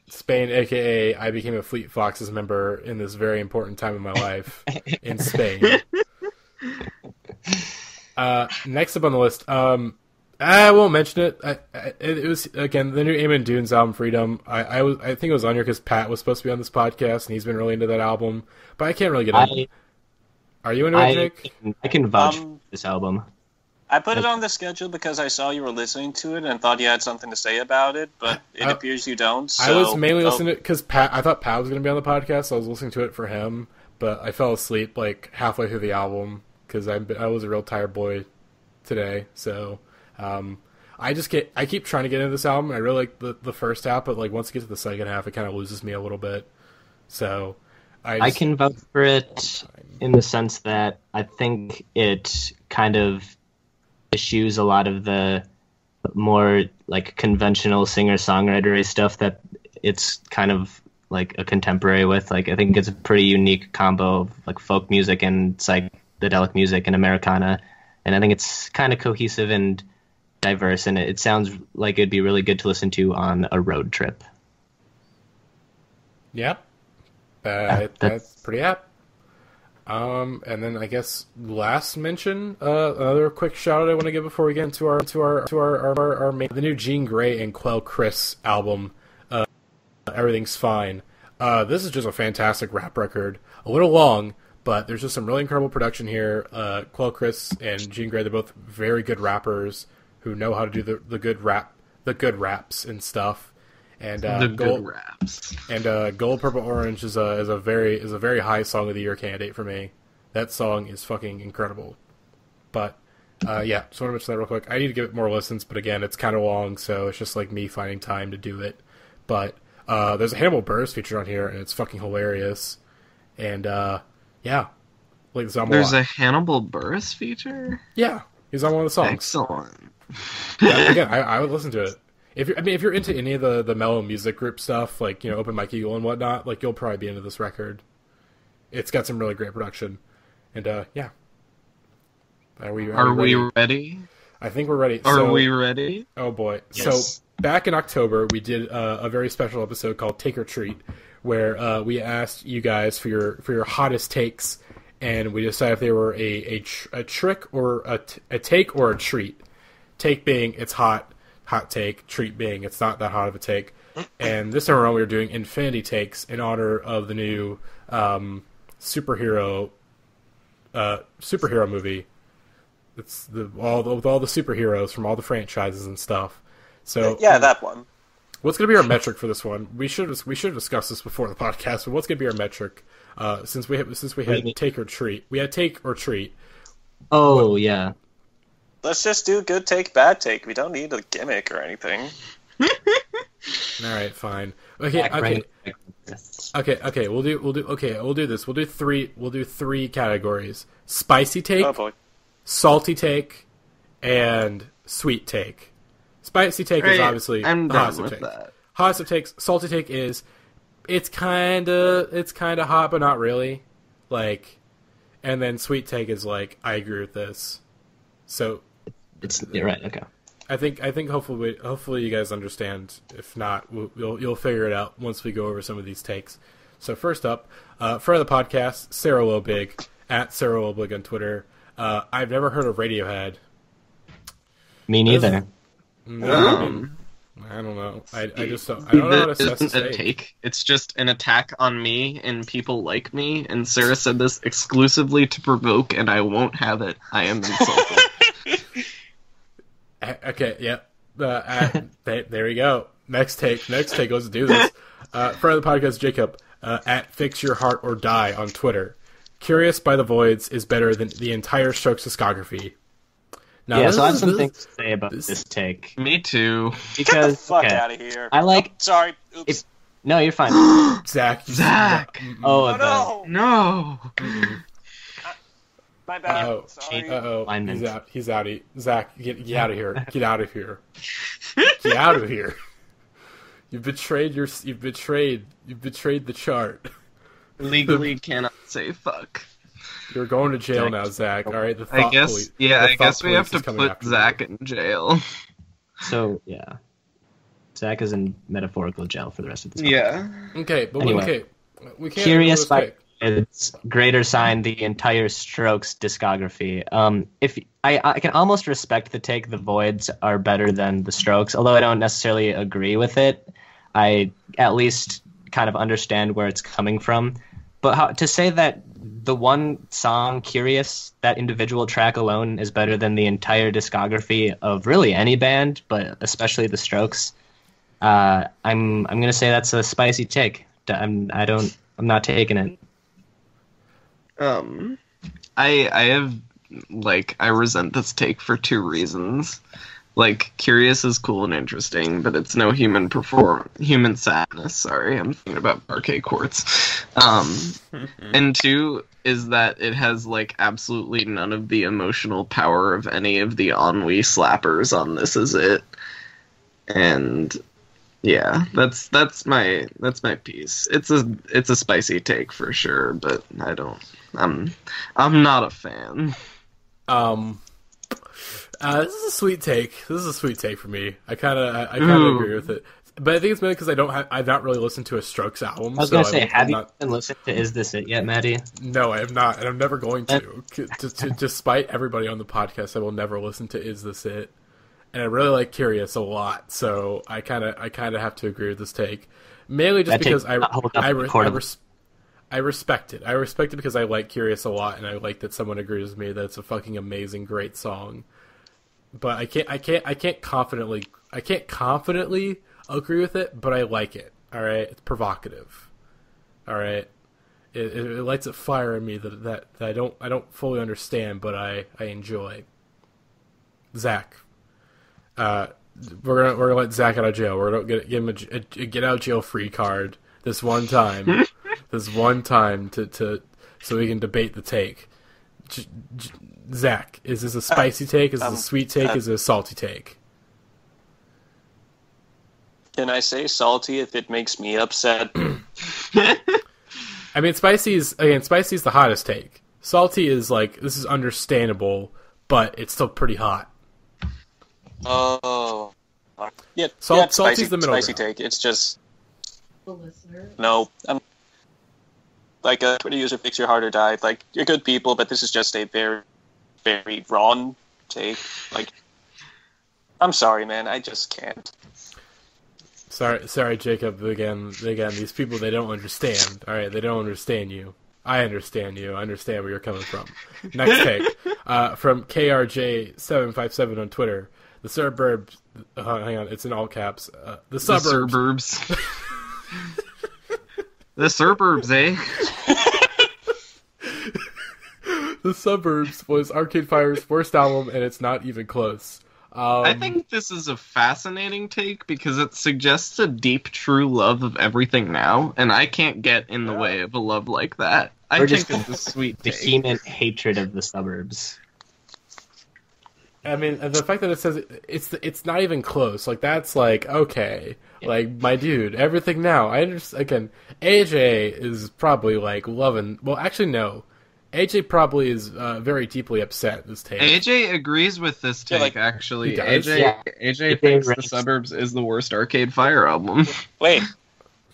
[SPEAKER 1] Spain, a.k.a. I became a Fleet Foxes member in this very important time in my life in Spain. Next up on the list, I won't mention it. It was, again, the new Eamon Dunes album, Freedom. I think it was on here because Pat was supposed to be on this podcast, and he's been really into that album. But I can't really get into it. Are you into it, Jake?
[SPEAKER 4] I can vouch for this album.
[SPEAKER 5] I put it on the schedule because I saw you were listening to it and thought you had something to say about it, but it appears you don't. So,
[SPEAKER 1] I was mainly listening to it because I thought Pat was going to be on the podcast, so I was listening to it for him. But I fell asleep like halfway through the album because I was a real tired boy today. So I keep trying to get into this album. I really like the first half, but like once it gets to the second half, it kind of loses me a little bit. So I can
[SPEAKER 4] vouch for it in the sense that I think it kind of eschews a lot of the more like conventional singer-songwriter stuff that it's kind of like a contemporary with. Like I think it's a pretty unique combo of like folk music and psychedelic music and Americana, and I think it's kind of cohesive and diverse, and it sounds like it'd be really good to listen to on a road trip.
[SPEAKER 1] Yep. That's pretty apt. And then I guess last mention, another quick shout out I want to give before we get into our main, the new Jean Grae and Quelle Chris album, Everything's Fine. This is just a fantastic rap record. A little long, but there's just some really incredible production here. Quelle Chris and Jean Grae, they're both very good rappers who know how to do the good raps and stuff. And
[SPEAKER 2] good raps.
[SPEAKER 1] And Gold, Purple, Orange is a very high Song of the Year candidate for me. That song is fucking incredible. But yeah, just want to mention that real quick. I need to give it more listens, but again, it's kind of long, so it's just like me finding time to do it. But there's a Hannibal Buress feature on here, and it's fucking hilarious. And yeah, like this album.
[SPEAKER 2] There's a Hannibal Buress feature.
[SPEAKER 1] Yeah, he's on one of the songs.
[SPEAKER 2] Excellent.
[SPEAKER 1] Again, I would listen to it. If you're into any of the mellow music group stuff, like, you know, Open Mike Eagle and whatnot, like, you'll probably be into this record. It's got some really great production, and yeah. Are we
[SPEAKER 2] ready?
[SPEAKER 1] I think we're ready.
[SPEAKER 2] Are we ready?
[SPEAKER 1] Oh boy!
[SPEAKER 2] Yes.
[SPEAKER 1] So back in October, we did a very special episode called Take or Treat, where we asked you guys for your hottest takes, and we decided if they were a trick or a take or a treat. Take being it's hot take, treat being it's not that hot of a take. And this time around we were doing infinity takes in honor of the new superhero movie. It's all the superheroes from all the franchises and stuff. So
[SPEAKER 5] yeah, that one.
[SPEAKER 1] What's going to be our metric for this one? We should have discussed this before the podcast. But what's going to be our metric? Since we had take or treat, we had take or treat.
[SPEAKER 4] Oh yeah.
[SPEAKER 5] Let's just do good take, bad take. We don't need a gimmick or anything.
[SPEAKER 1] All right, fine. Okay. We'll do this. We'll do three categories: spicy take, salty take, and sweet take. Spicy take is obviously
[SPEAKER 2] I'm
[SPEAKER 1] the
[SPEAKER 2] done
[SPEAKER 1] hottest
[SPEAKER 2] with
[SPEAKER 1] take.
[SPEAKER 2] that.
[SPEAKER 1] Hottest of takes. Salty take is it's kind of hot, but not really. Like, and then sweet take is like I agree with this. So.
[SPEAKER 4] You're right. Okay.
[SPEAKER 1] I think hopefully you guys understand. If not, you'll figure it out once we go over some of these takes. So first up, for the podcast, Sarah Lobig at Sarah Lobig on Twitter. I've never heard of Radiohead.
[SPEAKER 4] Me neither.
[SPEAKER 1] I don't know. I don't know how to assess this
[SPEAKER 2] take. It's just an attack on me and people like me. And Sarah said this exclusively to provoke, and I won't have it. I am insulted.
[SPEAKER 1] Okay, yep. There we go. Next take. Let's do this. For the podcast, Jacob at Fix Your Heart or Die on Twitter. Curious by the Voids is better than the entire Strokes discography. Now,
[SPEAKER 4] yeah, so I have some things to say about this take.
[SPEAKER 2] Me too.
[SPEAKER 5] Get the fuck out of here.
[SPEAKER 4] I like.
[SPEAKER 5] Sorry. Oops.
[SPEAKER 4] No, you're fine.
[SPEAKER 2] Zach.
[SPEAKER 5] Oh
[SPEAKER 2] no.
[SPEAKER 5] My bad. Sorry.
[SPEAKER 1] He's out. Zach, get out of here. Get out of here. Get out of here. You've betrayed the chart.
[SPEAKER 2] Legally cannot say fuck.
[SPEAKER 1] You're going to jail now, Zach. All right.
[SPEAKER 2] I guess we have to put Zach in jail.
[SPEAKER 4] So yeah, Zach is in metaphorical jail for the rest of the time.
[SPEAKER 2] Yeah.
[SPEAKER 1] Okay, but
[SPEAKER 4] anyway,
[SPEAKER 1] we can't.
[SPEAKER 4] Curious by It's greater sign the entire Strokes discography. If I can almost respect the take the Voids are better than the Strokes, although I don't necessarily agree with it. I at least kind of understand where it's coming from. But to say that the one song, Curious, that individual track alone is better than the entire discography of really any band, but especially the Strokes, I'm gonna say that's a spicy take. I'm not taking it.
[SPEAKER 2] I resent this take for two reasons. Like, Curious is cool and interesting, but it's no human sadness. Sorry, I'm thinking about Parquet Courts. And two is that it has, like, absolutely none of the emotional power of any of the ennui slappers on This Is It. And yeah, that's my piece. It's a spicy take for sure, but I'm not a fan.
[SPEAKER 1] This is a sweet take. This is a sweet take for me. I kind of agree with it, but I think it's mainly because I've not really listened to a Strokes album.
[SPEAKER 4] I was gonna say, have you been listening to Is This It yet, Matty?
[SPEAKER 1] No, I have not, and I'm never going to. Despite everybody on the podcast, I will never listen to Is This It. And I really like Curious a lot, so I kind of have to agree with this take, mainly just because I respect it. I respect it because I like Curious a lot, and I like that someone agrees with me that it's a fucking amazing, great song. But I can't confidently agree with it, but I like it. All right, it's provocative. All right, it lights a fire in me that I don't fully understand, but I enjoy. Zach, we're gonna let Zach out of jail. We're gonna give him a get out of jail free card this one time. to so we can debate the take. Zach, is this a spicy take? Is this a sweet take? Is it a salty take?
[SPEAKER 5] Can I say salty if it makes me upset?
[SPEAKER 1] I mean, spicy is the hottest take. Salty is like, this is understandable, but it's still pretty hot.
[SPEAKER 5] Oh. Yeah,
[SPEAKER 1] salty's the middle
[SPEAKER 5] spicy
[SPEAKER 1] ground.
[SPEAKER 5] take. It's just... No. Like a Twitter user thinks your heart or died. Like, you're good people, but this is just a very, very wrong take. Like, I'm sorry, man. I just can't.
[SPEAKER 1] Sorry, Jacob. Again, these people, they don't understand. All right, they don't understand you. I understand you. I understand where you're coming from. Next take from KRJ757 on Twitter. The suburbs. Hang on, it's in all caps. The suburbs.
[SPEAKER 2] The suburbs, eh?
[SPEAKER 1] The Suburbs was Arcade Fire's first album, and it's not even close.
[SPEAKER 2] I think this is a fascinating take because it suggests a deep, true love of everything now, and I can't get in the way of a love like that. I think it's a sweet take.
[SPEAKER 4] Vehement hatred of the Suburbs.
[SPEAKER 1] I mean, the fact that it says it's not even close, like, that's like, okay, like, my dude, everything now. I understand. Again, AJ is probably like loving. Well, actually, no. AJ probably is very deeply upset at this take.
[SPEAKER 2] AJ agrees with this take, actually. AJ thinks The Suburbs is the worst Arcade Fire album.
[SPEAKER 5] Wait,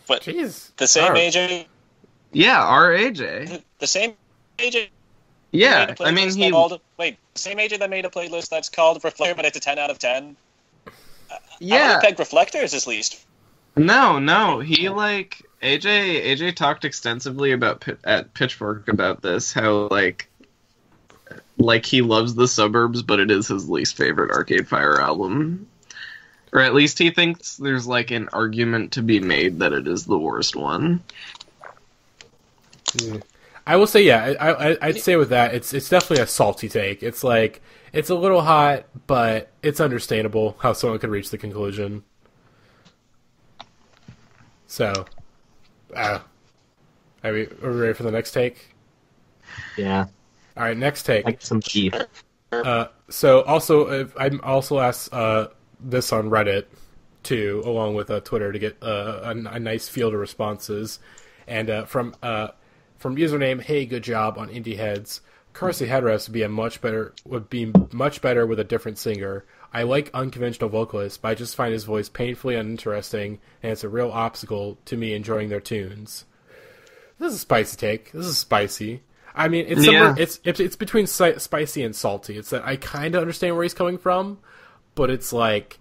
[SPEAKER 5] what?
[SPEAKER 1] Jeez.
[SPEAKER 5] The same AJ?
[SPEAKER 2] Yeah, our AJ.
[SPEAKER 5] The same AJ?
[SPEAKER 2] Yeah, I mean,
[SPEAKER 5] the same AJ that made a playlist that's called Reflector, but it's a 10 out of 10?
[SPEAKER 2] Yeah.
[SPEAKER 5] I would peg Reflector as his least.
[SPEAKER 2] No, he, like... AJ talked extensively at Pitchfork about this, how like he loves The Suburbs, but it is his least favorite Arcade Fire album. Or at least he thinks there's like an argument to be made that it is the worst one.
[SPEAKER 1] I will say, yeah, I'd say with that, it's definitely a salty take. It's like, it's a little hot, but it's understandable how someone could reach the conclusion. So... are we ready for the next take?
[SPEAKER 4] Yeah.
[SPEAKER 1] All right, next take.
[SPEAKER 4] Like some beef.
[SPEAKER 1] So also, I'm also asked this on Reddit too, along with Twitter, to get a nice field of responses, and from username Hey Good Job on Indieheads. Carsey Headrest would be much better with a different singer. I like unconventional vocalists, but I just find his voice painfully uninteresting, and it's a real obstacle to me enjoying their tunes. This is a spicy take. This is spicy. I mean, it's somewhere, it's between spicy and salty. It's that I kind of understand where he's coming from, but it's like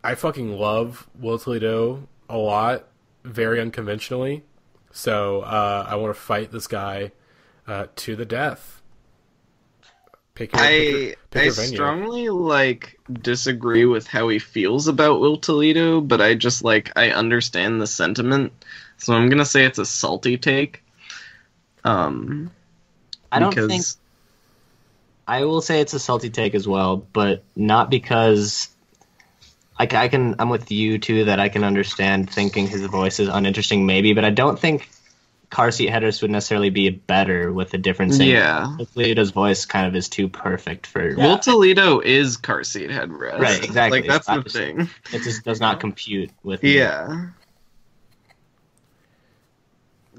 [SPEAKER 1] I fucking love Will Toledo a lot, very unconventionally. So I want to fight this guy to the death. Pick your venue.
[SPEAKER 2] Strongly disagree with how he feels about Will Toledo, but I just I understand the sentiment. So I'm gonna say it's a salty take.
[SPEAKER 4] I will say it's a salty take as well, but not because I'm with you too that I can understand thinking his voice is uninteresting maybe, but I don't think Car Seat Headrest would necessarily be better with a different singer.
[SPEAKER 2] Yeah.
[SPEAKER 4] Will Toledo's voice kind of is too perfect for...
[SPEAKER 2] Will Toledo is Car Seat Headrest.
[SPEAKER 4] Right, exactly.
[SPEAKER 2] That's the thing.
[SPEAKER 4] It just does not compute with...
[SPEAKER 2] Yeah.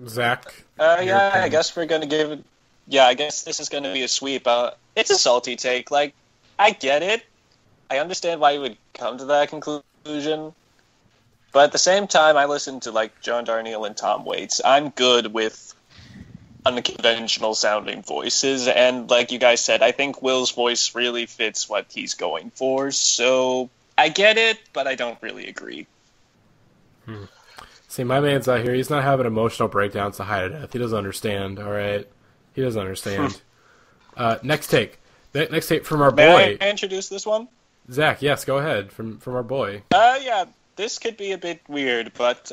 [SPEAKER 1] Zach?
[SPEAKER 5] I guess we're going to give it... Yeah, I guess this is going to be a sweep. It's a salty take. I get it. I understand why you would come to that conclusion. But at the same time, I listen to, John Darnielle and Tom Waits. I'm good with unconventional sounding voices. And like you guys said, I think Will's voice really fits what he's going for. So I get it, but I don't really agree.
[SPEAKER 1] See, my man's out here. He's not having emotional breakdowns to hide to death. He doesn't understand, all right? He doesn't understand. Next take. Next take from our boy.
[SPEAKER 5] May I introduce this one?
[SPEAKER 1] Zach, yes, go ahead. From our boy.
[SPEAKER 5] Yeah, this could be a bit weird, but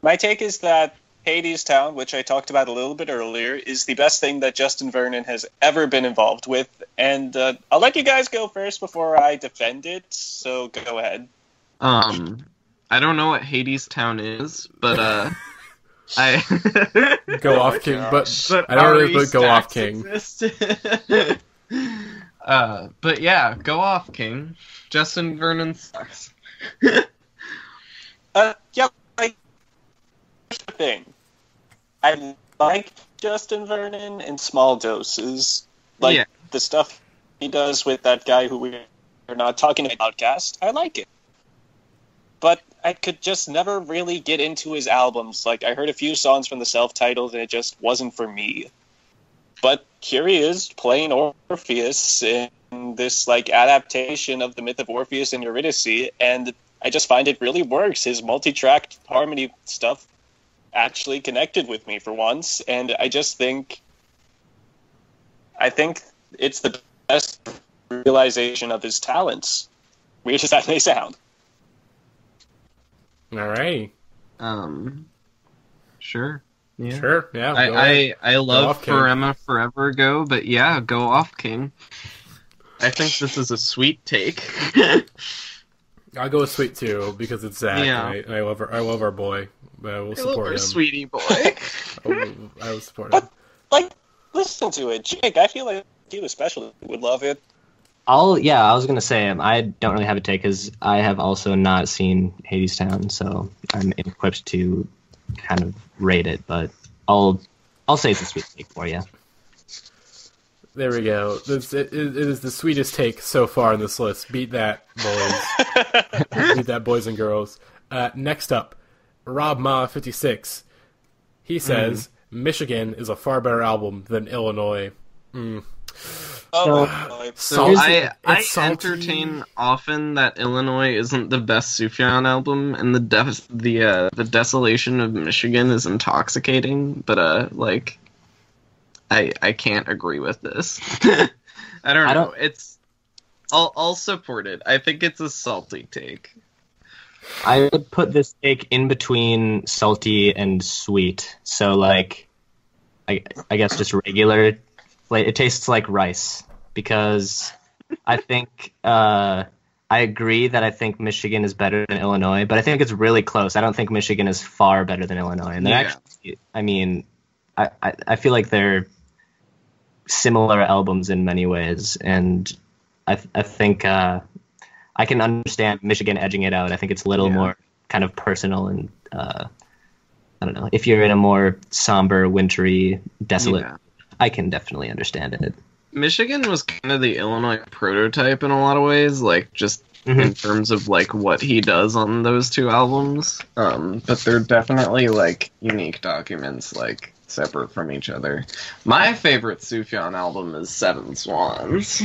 [SPEAKER 5] my take is that Hadestown, which I talked about a little bit earlier, is the best thing that Justin Vernon has ever been involved with. And I'll let you guys go first before I defend it, so go ahead.
[SPEAKER 2] I don't know what Hadestown is, but I
[SPEAKER 1] Go Off King, but I don't really put Go Off King.
[SPEAKER 2] But yeah, Go Off King. Justin Vernon sucks.
[SPEAKER 5] Yeah, here's the thing. I like Justin Vernon in small doses. The stuff he does with that guy who we're not talking about podcast, I like it. But I could just never really get into his albums. I heard a few songs from the self-titled, and it just wasn't for me. But here he is, playing Orpheus in this, adaptation of the myth of Orpheus and Eurydice, and I just find it really works. His multi-tracked harmony stuff actually connected with me for once, and I think it's the best realization of his talents. Weird as that may sound.
[SPEAKER 1] Alrighty.
[SPEAKER 2] Sure. Yeah.
[SPEAKER 1] Sure, yeah.
[SPEAKER 2] I love Forever Forever Go, but yeah, Go Off King. I think this is a sweet take.
[SPEAKER 1] I'll go with sweet too because it's Zach. Yeah. And I love our boy. We'll support him.
[SPEAKER 2] Sweetie boy.
[SPEAKER 1] I will support him.
[SPEAKER 5] Listen to it, Jake. I feel like you especially would love it.
[SPEAKER 4] I was gonna say I don't really have a take because I have also not seen Hadestown, so I'm equipped to kind of rate it. But I'll say it's a sweet take for you.
[SPEAKER 1] There we go. It is the sweetest take so far in this list. Beat that, boys. Beat that, boys and girls. Next up, Rob Ma 56. He says Michigan is a far better album than Illinois.
[SPEAKER 2] So I entertain often that Illinois isn't the best Sufjan album, and the desolation of Michigan is intoxicating. But I can't agree with this. I don't know. I'll support it. I think it's a salty take.
[SPEAKER 4] I would put this take in between salty and sweet. So I guess just regular. It tastes like rice because I think I agree that I think Michigan is better than Illinois, but I think it's really close. I don't think Michigan is far better than Illinois, and actually, I feel like they're similar albums in many ways, and I think I can understand Michigan edging it out. I think it's a little more kind of personal and I don't know. If you're in a more somber, wintry, desolate, I can definitely understand it.
[SPEAKER 2] Michigan was kind of the Illinois prototype in a lot of ways, just in terms of like what he does on those two albums. But they're definitely like unique documents, like separate from each other. My favorite Sufjan album is Seven Swans.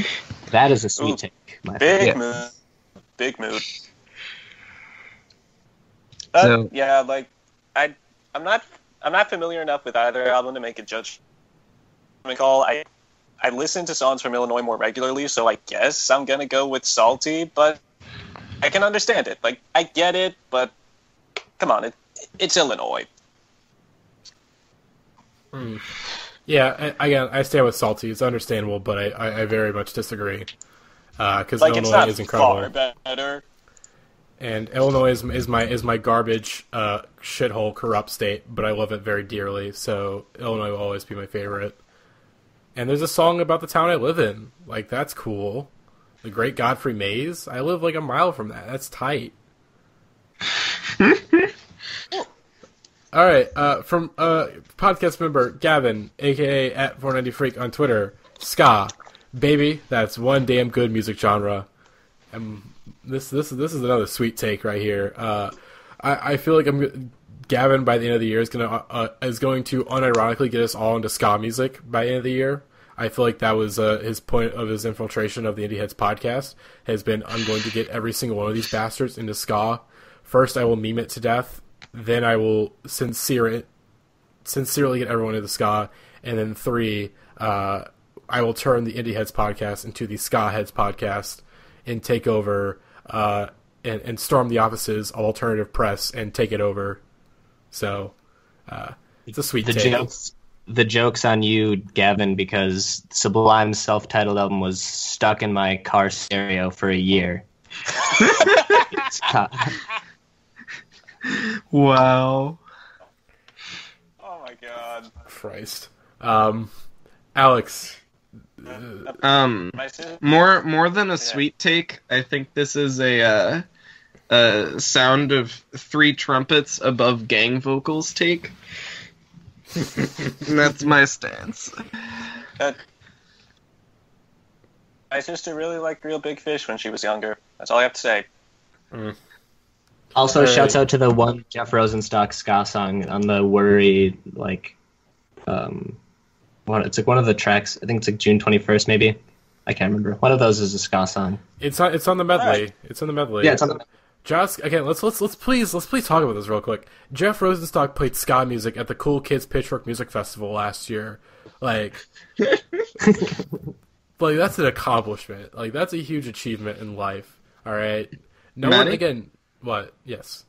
[SPEAKER 4] That is a sweet take.
[SPEAKER 5] Big mood. Big mood.
[SPEAKER 2] So,
[SPEAKER 5] yeah, like I'm not familiar enough with either album to make a judgment call. I listen to songs from Illinois more regularly, so I guess I'm gonna go with Salty, but I can understand it. Like, I get it, but come on, it's Illinois.
[SPEAKER 1] Yeah, again, I stand with Salty. It's understandable, but I very much disagree. Because
[SPEAKER 5] like,
[SPEAKER 1] Illinois is incredible.
[SPEAKER 5] Far better.
[SPEAKER 1] And Illinois is my garbage, shithole, corrupt state, but I love it very dearly. So Illinois will always be my favorite. And there's a song about the town I live in. Like, that's cool. The Great Godfrey Maze. I live like a mile from that. That's tight. All right. From podcast member Gavin, aka @490freak on Twitter. Ska, baby, that's one damn good music genre. This is another sweet take right here. I feel like Gavin by the end of the year is going to unironically get us all into ska music by the end of the year. I feel like that was his point of his infiltration of the Indieheads podcast, has been, I'm going to get every single one of these bastards into ska. First, I will meme it to death. Then I will sincerely get everyone into ska. And then 3, I will turn the Indieheads podcast into the Ska Heads podcast and take over and storm the offices of alternative press and take it over. So it's a sweet take.
[SPEAKER 4] The joke's on you, Gavin, because Sublime's self-titled album was stuck in my car stereo for a year.
[SPEAKER 2] Wow.
[SPEAKER 5] Oh my god.
[SPEAKER 1] Christ. Alex.
[SPEAKER 2] More than a sweet take, I think this is a sound of 3 trumpets above gang vocals take. That's my stance.
[SPEAKER 5] My sister really liked Real Big Fish when she was younger. That's all I have to say.
[SPEAKER 4] Also, shouts out to the one Jeff Rosenstock ska song on the Worry, like, it's like one of the tracks. I think it's like June 21st, maybe. I can't remember. One of those is a ska song.
[SPEAKER 1] It's on the medley. Right. It's on the medley.
[SPEAKER 4] Yeah, it's on the medley.
[SPEAKER 1] Josh, again, let's please talk about this real quick. Jeff Rosenstock played ska music at the Cool Kids Pitchfork Music Festival last year. Like, like that's an accomplishment. Like, that's a huge achievement in life. All right. No
[SPEAKER 2] Matty?
[SPEAKER 1] one again. What? Yes.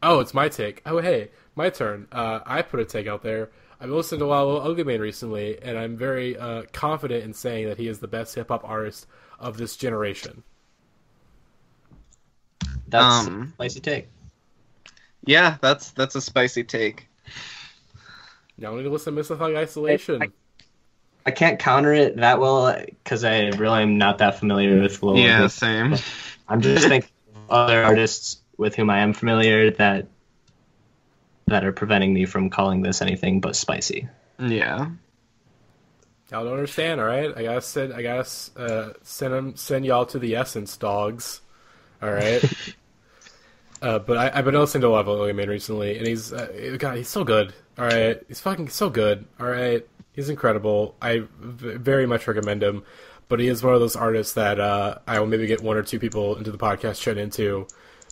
[SPEAKER 1] Oh, it's my take. Oh, hey, my turn. I put a take out there. I've listened to a lot of Ugly Mane recently, and I'm very confident in saying that he is the best hip hop artist of this generation.
[SPEAKER 4] That's a spicy take.
[SPEAKER 2] Yeah, that's a spicy take.
[SPEAKER 1] Now I need to listen to Mystified Isolation.
[SPEAKER 4] I can't counter it that well because I really am not that familiar with Lil.
[SPEAKER 2] Yeah, same.
[SPEAKER 4] I'm just thinking of other artists with whom I am familiar that are preventing me from calling this anything but spicy.
[SPEAKER 2] Yeah.
[SPEAKER 1] Y'all don't understand, all right? I gotta send y'all to the essence, dogs. All right. But I've been listening to a lot of Ugly Mane recently, and he's so good. All right, he's fucking so good. All right, he's incredible. I very much recommend him. But he is one of those artists that I will maybe get 1 or 2 people into the podcast chat into.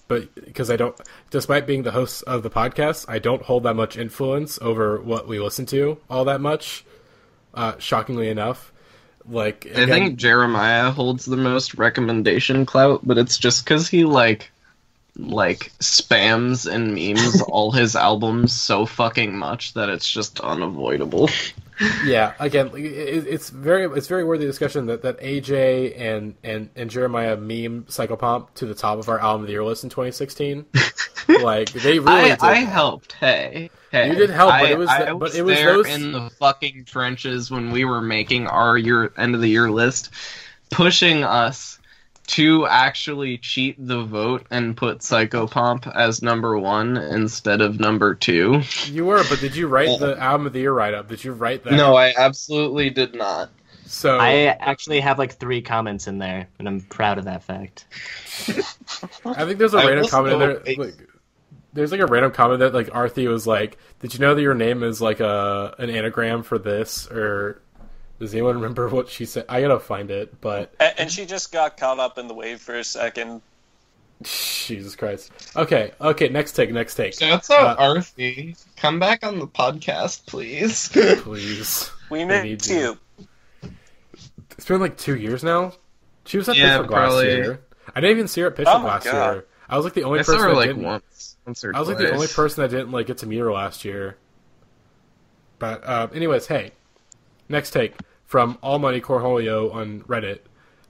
[SPEAKER 1] But because I don't, despite being the host of the podcast, I don't hold that much influence over what we listen to all that much. Shockingly enough. Like, again,
[SPEAKER 2] I think Jeremiah holds the most recommendation clout, but it's just because he like spams and memes all his albums so fucking much that it's just unavoidable.
[SPEAKER 1] Yeah, again, it's very worthy discussion that AJ and Jeremiah meme Psychopomp to the top of our album of the year list in 2016. Like, they really did.
[SPEAKER 2] I helped. Hey,
[SPEAKER 1] you did help, but
[SPEAKER 2] I was there those in the fucking trenches when we were making our end of the year list, pushing us to actually cheat the vote and put Psychopomp as number 1 instead of number 2.
[SPEAKER 1] You were, but did you write the album of the year write-up? Did you write that?
[SPEAKER 2] No, I absolutely did not.
[SPEAKER 1] So
[SPEAKER 4] I actually have like 3 comments in there, and I'm proud of that fact.
[SPEAKER 1] I think there's a random comment in there. Like, there's like a random comment that like Arthi was like, "Did you know that your name is like an anagram for this?" Or does anyone remember what she said? I gotta find it, but
[SPEAKER 5] and she just got caught up in the wave for a second.
[SPEAKER 1] Jesus Christ. Okay. Next take.
[SPEAKER 2] Shouts out Arthi. Come back on the podcast, please.
[SPEAKER 1] Please.
[SPEAKER 5] We miss you.
[SPEAKER 1] It's been like 2 years now. She was at Pittsburgh last year. I didn't even see her at Pittsburgh last year. I was like the only person
[SPEAKER 2] saw her,
[SPEAKER 1] that
[SPEAKER 2] like,
[SPEAKER 1] didn't.
[SPEAKER 2] once or
[SPEAKER 1] I was like the only person that didn't like get to meet her last year. But anyways, hey, next take from All Money Cornholio on Reddit.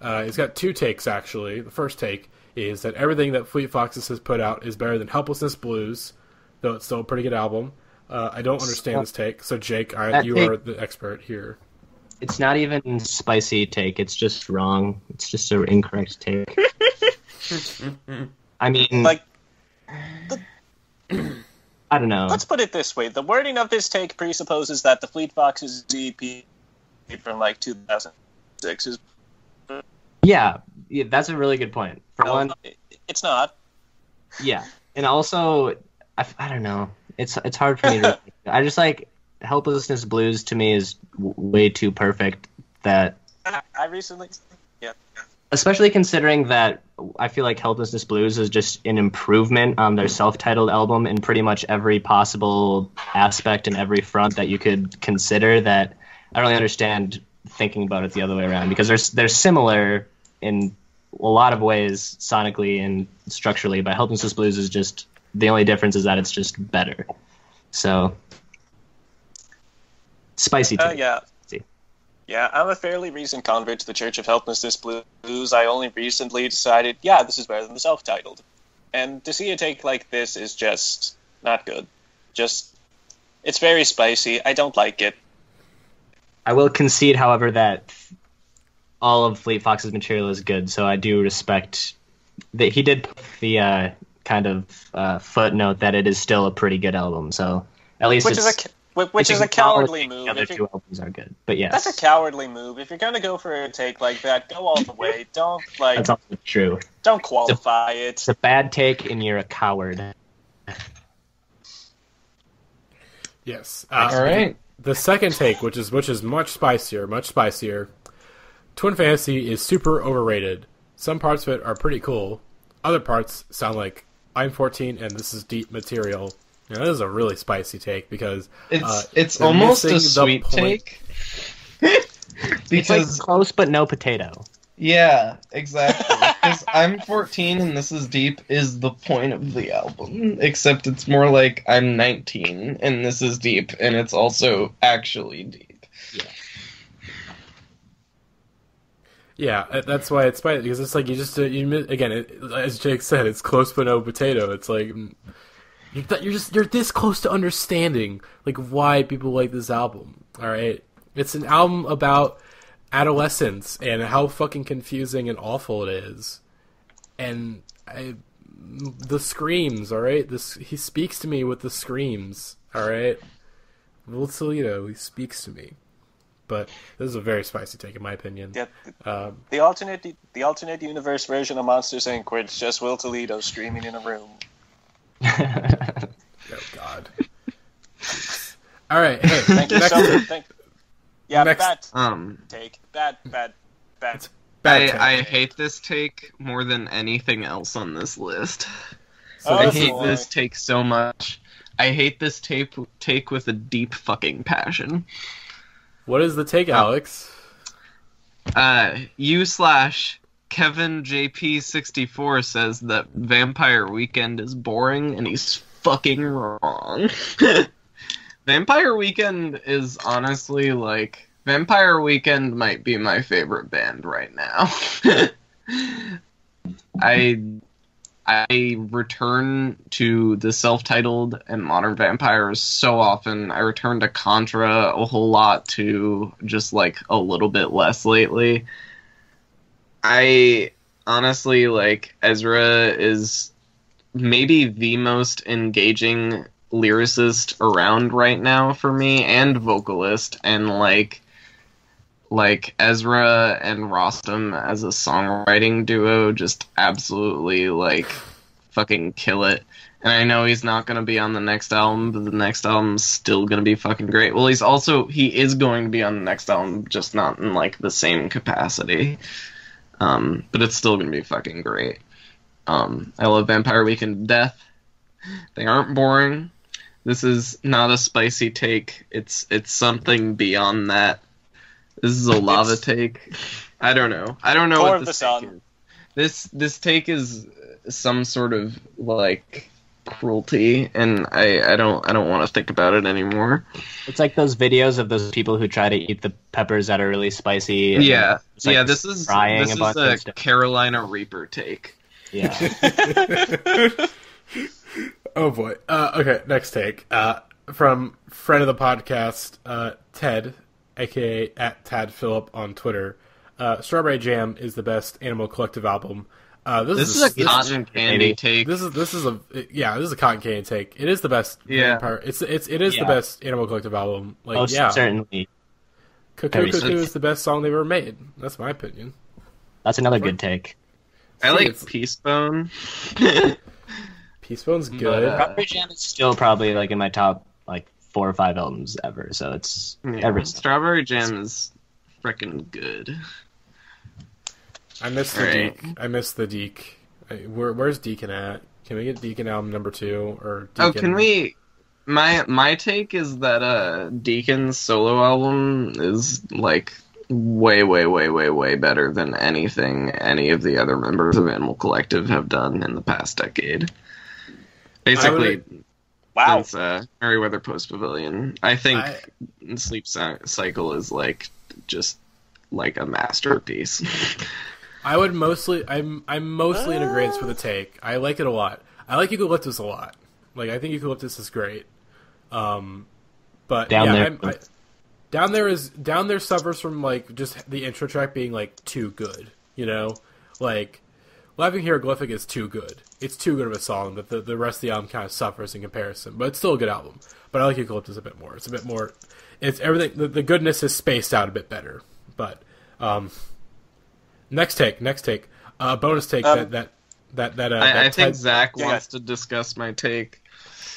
[SPEAKER 1] It's got 2 takes actually. The first take is that everything that Fleet Foxes has put out is better than Helplessness Blues, though it's still a pretty good album. I don't understand this take, so Jake, you are the expert here.
[SPEAKER 4] It's not even spicy take. It's just wrong. It's just an incorrect take. I mean,
[SPEAKER 5] Like,
[SPEAKER 4] I don't know.
[SPEAKER 5] let's put it this way. The wording of this take presupposes that the Fleet Foxes EP from like 2006 is...
[SPEAKER 4] Yeah, that's a really good point. For one,
[SPEAKER 5] it's not.
[SPEAKER 4] yeah. And also, I don't know. It's hard for me to... I just like... Helplessness Blues to me is way too perfect that...
[SPEAKER 5] I recently... Yeah.
[SPEAKER 4] Especially considering that I feel like Helplessness Blues is just an improvement on their self-titled album in pretty much every possible aspect and every front that you could consider, that I don't really understand thinking about it the other way around, because they're similar in a lot of ways sonically and structurally, but Helplessness Blues is just... The only difference is that it's just better. So... Spicy take.
[SPEAKER 5] Yeah. Yeah, I'm a fairly recent convert to the Church of Helplessness Blues. I only recently decided, this is better than the self-titled. And to see a take like this is just not good. It's very spicy. I don't like it.
[SPEAKER 4] I will concede, however, that all of Fleet Fox's material is good, so I do respect that he did put the kind of footnote that it is still a pretty good album, so at least
[SPEAKER 5] Which is a cowardly move.
[SPEAKER 4] The other 2 albums are good, but yes.
[SPEAKER 5] That's a cowardly move. If you're going to go for a take like that, go all the way. Don't,
[SPEAKER 4] That's also true.
[SPEAKER 5] Don't qualify it.
[SPEAKER 4] It's a bad take, and you're a coward.
[SPEAKER 1] Yes.
[SPEAKER 2] All right.
[SPEAKER 1] The second take, which is much spicier. Twin Fantasy is super overrated. Some parts of it are pretty cool. Other parts sound like I'm 14 and this is deep material. You know, this is a really spicy take because
[SPEAKER 2] it's almost a sweet take.
[SPEAKER 4] Because it's like close but no potato.
[SPEAKER 2] Yeah, exactly. Because I'm 14 and this is deep is the point of the album, except it's more like I'm 19 and this is deep, and it's also actually deep.
[SPEAKER 1] Yeah, that's why it's spicy, because it's like as Jake said, it's close but no potato. It's like you're this close to understanding like why people like this album. All right, it's an album about adolescence and how fucking confusing and awful it is, and the screams. All right, he speaks to me with the screams. All right, Will Toledo, he speaks to me. But this is a very spicy take, in my opinion.
[SPEAKER 5] Yeah, the alternate universe version of Monsters Inc., where it's just Will Toledo screaming in a room.
[SPEAKER 1] Oh God! All right, hey,
[SPEAKER 5] thank you so much. Yeah,
[SPEAKER 1] next,
[SPEAKER 5] bad take. Bad.
[SPEAKER 2] I hate this take more than anything else on this list. I hate this take so much. I hate this take with a deep fucking passion.
[SPEAKER 1] What is the take, Alex?
[SPEAKER 2] Kevin JP64 says that Vampire Weekend is boring, and he's fucking wrong. Vampire Weekend is honestly Vampire Weekend might be my favorite band right now. I return to the self-titled and Modern Vampires so often. I return to Contra a whole lot too, just a little bit less lately. I honestly Ezra is maybe the most engaging lyricist around right now for me, and vocalist, and like Ezra and Rostam as a songwriting duo just absolutely like fucking kill it. And I know he's not going to be on the next album, but the next album's still going to be fucking great. Well, he is going to be on the next album, just not in, like, the same capacity. But it's still going to be fucking great. I love Vampire Weekend to death. They aren't boring. This is not a spicy take. It's something beyond that. This is a lava take. I don't know. I don't know what this take is. This take is some sort of, like, cruelty, and I don't want to think about it anymore.
[SPEAKER 4] It's like those videos of those people who try to eat the peppers that are really spicy.
[SPEAKER 2] Yeah,
[SPEAKER 4] like
[SPEAKER 2] yeah. This is a Carolina Reaper take.
[SPEAKER 4] Yeah.
[SPEAKER 1] Oh boy. Okay, next take. From friend of the podcast, Ted, aka @TadPhilip on Twitter. Strawberry Jam is the best Animal Collective album. This is a
[SPEAKER 2] cotton candy take.
[SPEAKER 1] This is a cotton candy take. It is the best.
[SPEAKER 2] Yeah,
[SPEAKER 1] it is the best Animal Collective album. Like,
[SPEAKER 4] most certainly.
[SPEAKER 1] Cuckoo is the best song they've ever made. That's my opinion.
[SPEAKER 4] That's another good take.
[SPEAKER 2] I like Peacebone.
[SPEAKER 1] Peacebone's good.
[SPEAKER 4] Strawberry Jam is still probably like in my top like 4 or 5 albums ever. So it's
[SPEAKER 2] Strawberry Jam is freaking good.
[SPEAKER 1] I miss the Deke. I miss the Deke. Where's Deacon at? Can we get Deacon album number 2 or Deacon?
[SPEAKER 2] Oh, can we? My take is that Deacon's solo album is like way better than anything any of the other members of Animal Collective have done in the past decade. Basically, since Merryweather Post Pavilion, I think Sleep Cycle is like just like a masterpiece.
[SPEAKER 1] I'm mostly in agreement with the take. I like it a lot. I like Eucalyptus a lot. Like, I think Eucalyptus is great. But Down There suffers from like just the intro track being like too good. You know, like Laughing Hieroglyphic is too good. It's too good of a song that the rest of the album kind of suffers in comparison. But it's still a good album. But I like Eucalyptus a bit more. It's a bit more. It's everything. The goodness is spaced out a bit better. But next take. Bonus take
[SPEAKER 2] I think Zach wants to discuss my take.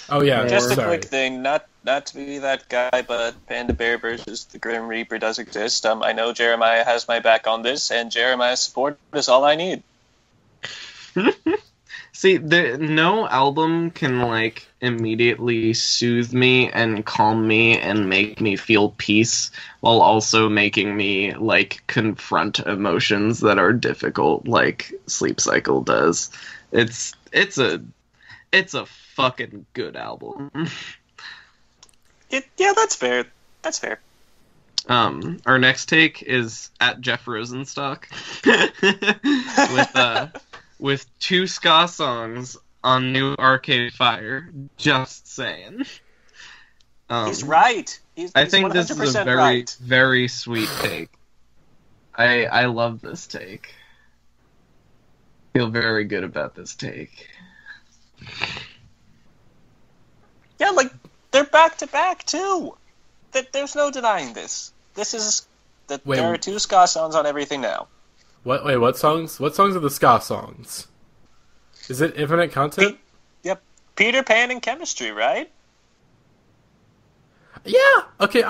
[SPEAKER 1] Oh yeah,
[SPEAKER 5] just a quick thing, not to be that guy, but Panda Bear versus the Grim Reaper does exist. I know Jeremiah has my back on this, and Jeremiah's support is all I need.
[SPEAKER 2] See, no album can like immediately soothe me and calm me and make me feel peace while also making me like confront emotions that are difficult, like Sleep Cycle does. It's a fucking good album.
[SPEAKER 5] Yeah, that's fair. That's fair.
[SPEAKER 2] Our next take is at Jeff Rosenstock with 2 ska songs on New Arcade Fire. Just saying.
[SPEAKER 5] He's right.
[SPEAKER 2] I think this is a very, very sweet take. I love this take. Feel very good about this take.
[SPEAKER 5] Yeah, like, they're back-to-back, too. There's no denying this. There are 2 ska songs on everything now.
[SPEAKER 1] What songs? What songs are the ska songs? Is it Infinite Content?
[SPEAKER 5] Yep. Peter Pan and Chemistry, right?
[SPEAKER 1] Yeah! Okay,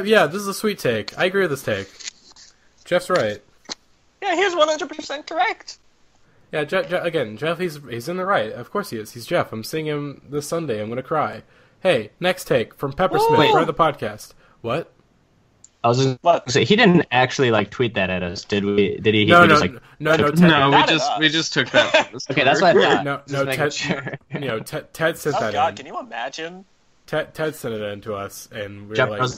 [SPEAKER 1] yeah, this is a sweet take. I agree with this take. Jeff's right.
[SPEAKER 5] Yeah, he's 100% correct.
[SPEAKER 1] Yeah, Jeff, he's in the right. Of course he is. He's Jeff. I'm seeing him this Sunday. I'm going to cry. Hey, next take from Peppersmith for the podcast. What?
[SPEAKER 4] I was just about to say, he didn't actually like tweet that at us, did we? Did he?
[SPEAKER 1] No,
[SPEAKER 2] we just took that.
[SPEAKER 4] Okay, that's what I thought.
[SPEAKER 1] No, Ted.
[SPEAKER 4] Sure.
[SPEAKER 1] Ted sent that.
[SPEAKER 5] Oh God,
[SPEAKER 1] in.
[SPEAKER 5] can you imagine?
[SPEAKER 1] Ted sent it in to us, and we
[SPEAKER 4] Jeff
[SPEAKER 1] were like,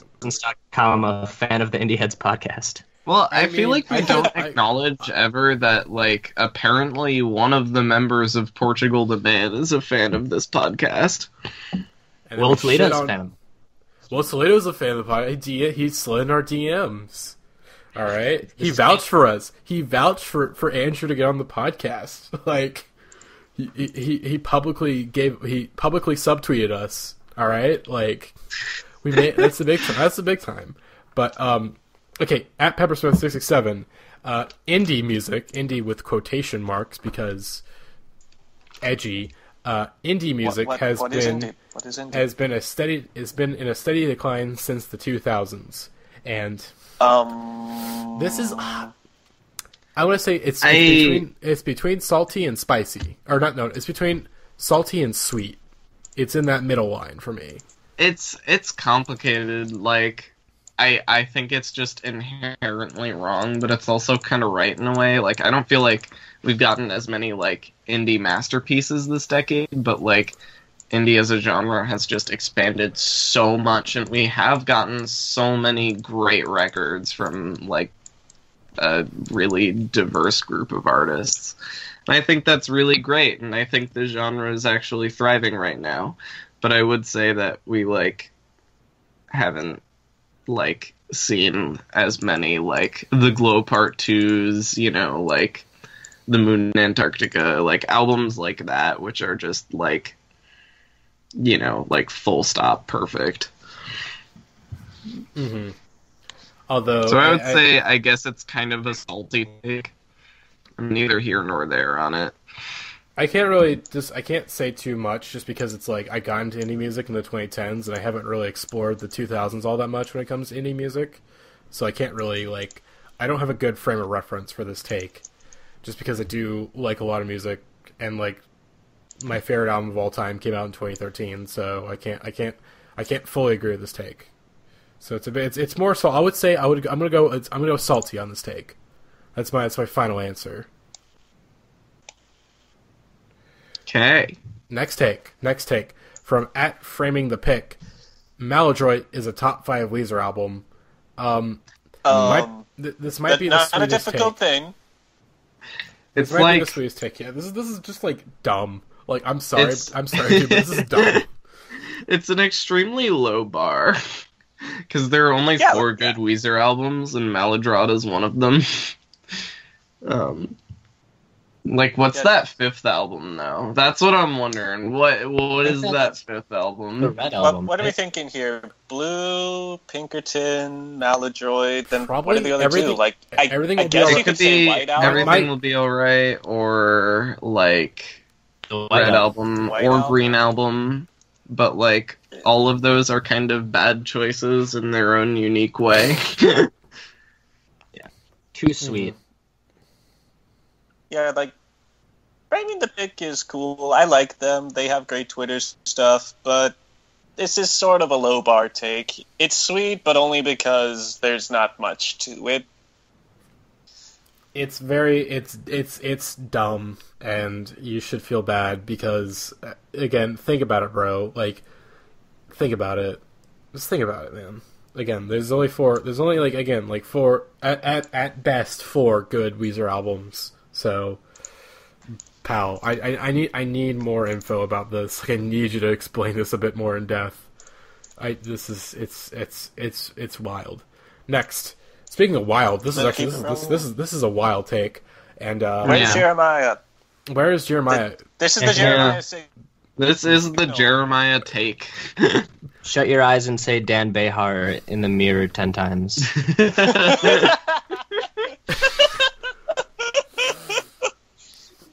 [SPEAKER 4] I'm a fan of the Indieheads podcast.
[SPEAKER 2] Well, I feel like we don't acknowledge ever that, like, apparently one of the members of Portugal the Man is a fan of this podcast.
[SPEAKER 4] Will Toledo's a fan.
[SPEAKER 1] Well, Toledo's a fan of the podcast. He slid in our DMs. All right, he vouched for us. He vouched for Andrew to get on the podcast. Like, he publicly subtweeted us. All right, like that's the big time. But Okay, at Peppersmith667, indie music, indie with quotation marks because edgy. Indie music has been in a steady decline since the 2000s, and this is. I want to say it's between salty and spicy, or not? No, it's between salty and sweet. It's in that middle line for me.
[SPEAKER 2] It's complicated. Like, I think it's just inherently wrong, but it's also kind of right in a way. Like, I don't feel like we've gotten as many like indie masterpieces this decade, but like indie as a genre has just expanded so much, and we have gotten so many great records from like a really diverse group of artists. And I think that's really great, and I think the genre is actually thriving right now. But I would say that we like haven't like seen as many like the Glow Part 2s, you know, like the Moon in Antarctica, like albums like that, which are just like, you know, like full stop perfect.
[SPEAKER 1] Mm-hmm. Although,
[SPEAKER 2] so I would say, I guess it's kind of a salty take. I'm neither here nor there on it.
[SPEAKER 1] I can't say too much just because it's like I got into indie music in the 2010s and I haven't really explored the 2000s all that much when it comes to indie music. So I can't really I don't have a good frame of reference for this take, just because I do like a lot of music, and like my favorite album of all time came out in 2013. So I can't fully agree with this take. So it's more so. I would say I'm gonna go salty on this take. That's my final answer.
[SPEAKER 2] Okay.
[SPEAKER 1] Next take from at Framing the Pick. Maladroit is a top 5 Weezer album. This might be the
[SPEAKER 5] not a
[SPEAKER 1] sweetest
[SPEAKER 5] difficult
[SPEAKER 1] take.
[SPEAKER 5] thing.
[SPEAKER 2] It's
[SPEAKER 1] might
[SPEAKER 2] like
[SPEAKER 1] be the sweetest take. Yeah, this is just like dumb. Like I'm sorry, dude, but this is dumb.
[SPEAKER 2] It's an extremely low bar. Because there are only 4 good Weezer albums, and Maladroit is one of them. What's that 5th album now? That's what I'm wondering. What is that 5th album?
[SPEAKER 4] The Red album.
[SPEAKER 5] What are we thinking here? Blue, Pinkerton, Maladroit, then
[SPEAKER 1] Probably
[SPEAKER 5] what are the other two? Like,
[SPEAKER 1] everything
[SPEAKER 5] I
[SPEAKER 1] will
[SPEAKER 5] guess
[SPEAKER 1] be
[SPEAKER 5] you could say White Album.
[SPEAKER 2] Everything Will Be Alright, or like
[SPEAKER 4] The
[SPEAKER 2] Red Album,
[SPEAKER 5] White
[SPEAKER 2] or
[SPEAKER 5] Album.
[SPEAKER 2] Green Album. But like all of those are kind of bad choices in their own unique way.
[SPEAKER 4] Too sweet.
[SPEAKER 5] Yeah, like, Framing the Pick is cool. I like them. They have great Twitter stuff, but this is sort of a low bar take. It's sweet, but only because there's not much to it.
[SPEAKER 1] It's dumb, and you should feel bad because, again, think about it, bro. Like, think about it. Just think about it, man. Again, there's only four, at best, 4 good Weezer albums. So, pal, I need more info about this. Like, I need you to explain this a bit more in depth. It's wild. Next. Speaking of wild, this is a wild take. And
[SPEAKER 5] Where's Jeremiah?
[SPEAKER 1] Where is Jeremiah?
[SPEAKER 5] This is the Jeremiah thing.
[SPEAKER 2] This is the Jeremiah take.
[SPEAKER 4] Shut your eyes and say Dan Behar in the mirror 10 times.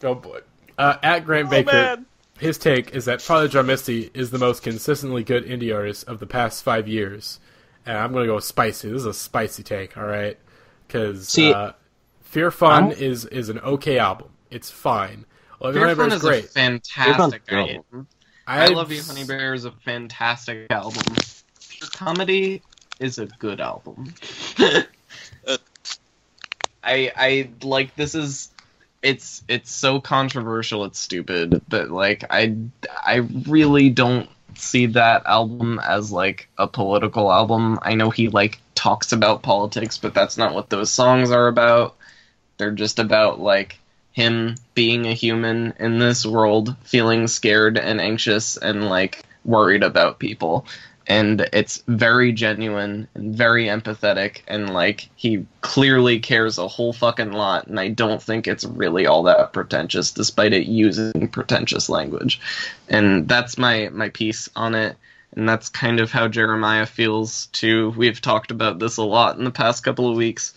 [SPEAKER 1] Oh boy. At Grant Baker,
[SPEAKER 5] man.
[SPEAKER 1] His take is that Father John Misty is the most consistently good indie artist of the past 5 years. And I'm going to go spicy. This is a spicy take, all right? Because Fear Fun is an okay album. It's fine.
[SPEAKER 2] Fear Fun is
[SPEAKER 1] great.
[SPEAKER 2] A fantastic album. I Love You, Honey Bear is a fantastic album. Pure Comedy is a good album. I like, this is... It's so controversial, it's stupid, but like I really don't see that album as like a political album. I know he like talks about politics, but that's not what those songs are about. They're just about like him being a human in this world, feeling scared and anxious and like worried about people. And it's very genuine and very empathetic, and like he clearly cares a whole fucking lot, and I don't think it's really all that pretentious, despite it using pretentious language. And that's my piece on it. And that's kind of how Jeremiah feels, too. We've talked about this a lot in the past couple of weeks.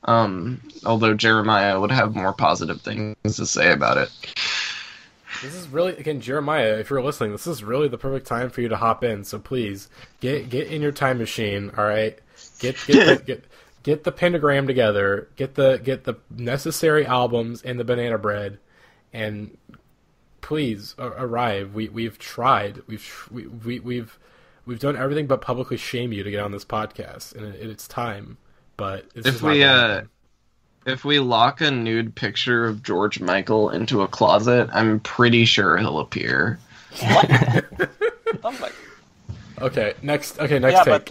[SPEAKER 2] Although Jeremiah would have more positive things to say about it.
[SPEAKER 1] This is really, again, Jeremiah, if you're listening, this is really the perfect time for you to hop in. So please, get in your time machine, all right? Get the pentagram together, get the necessary albums and the banana bread, and please arrive. We've tried. We've done everything but publicly shame you to get on this podcast, and it's time. But it's
[SPEAKER 2] if we lock a nude picture of George Michael into a closet, I'm pretty sure he'll appear.
[SPEAKER 5] What? Oh my.
[SPEAKER 1] Okay, next take.
[SPEAKER 5] Yeah, but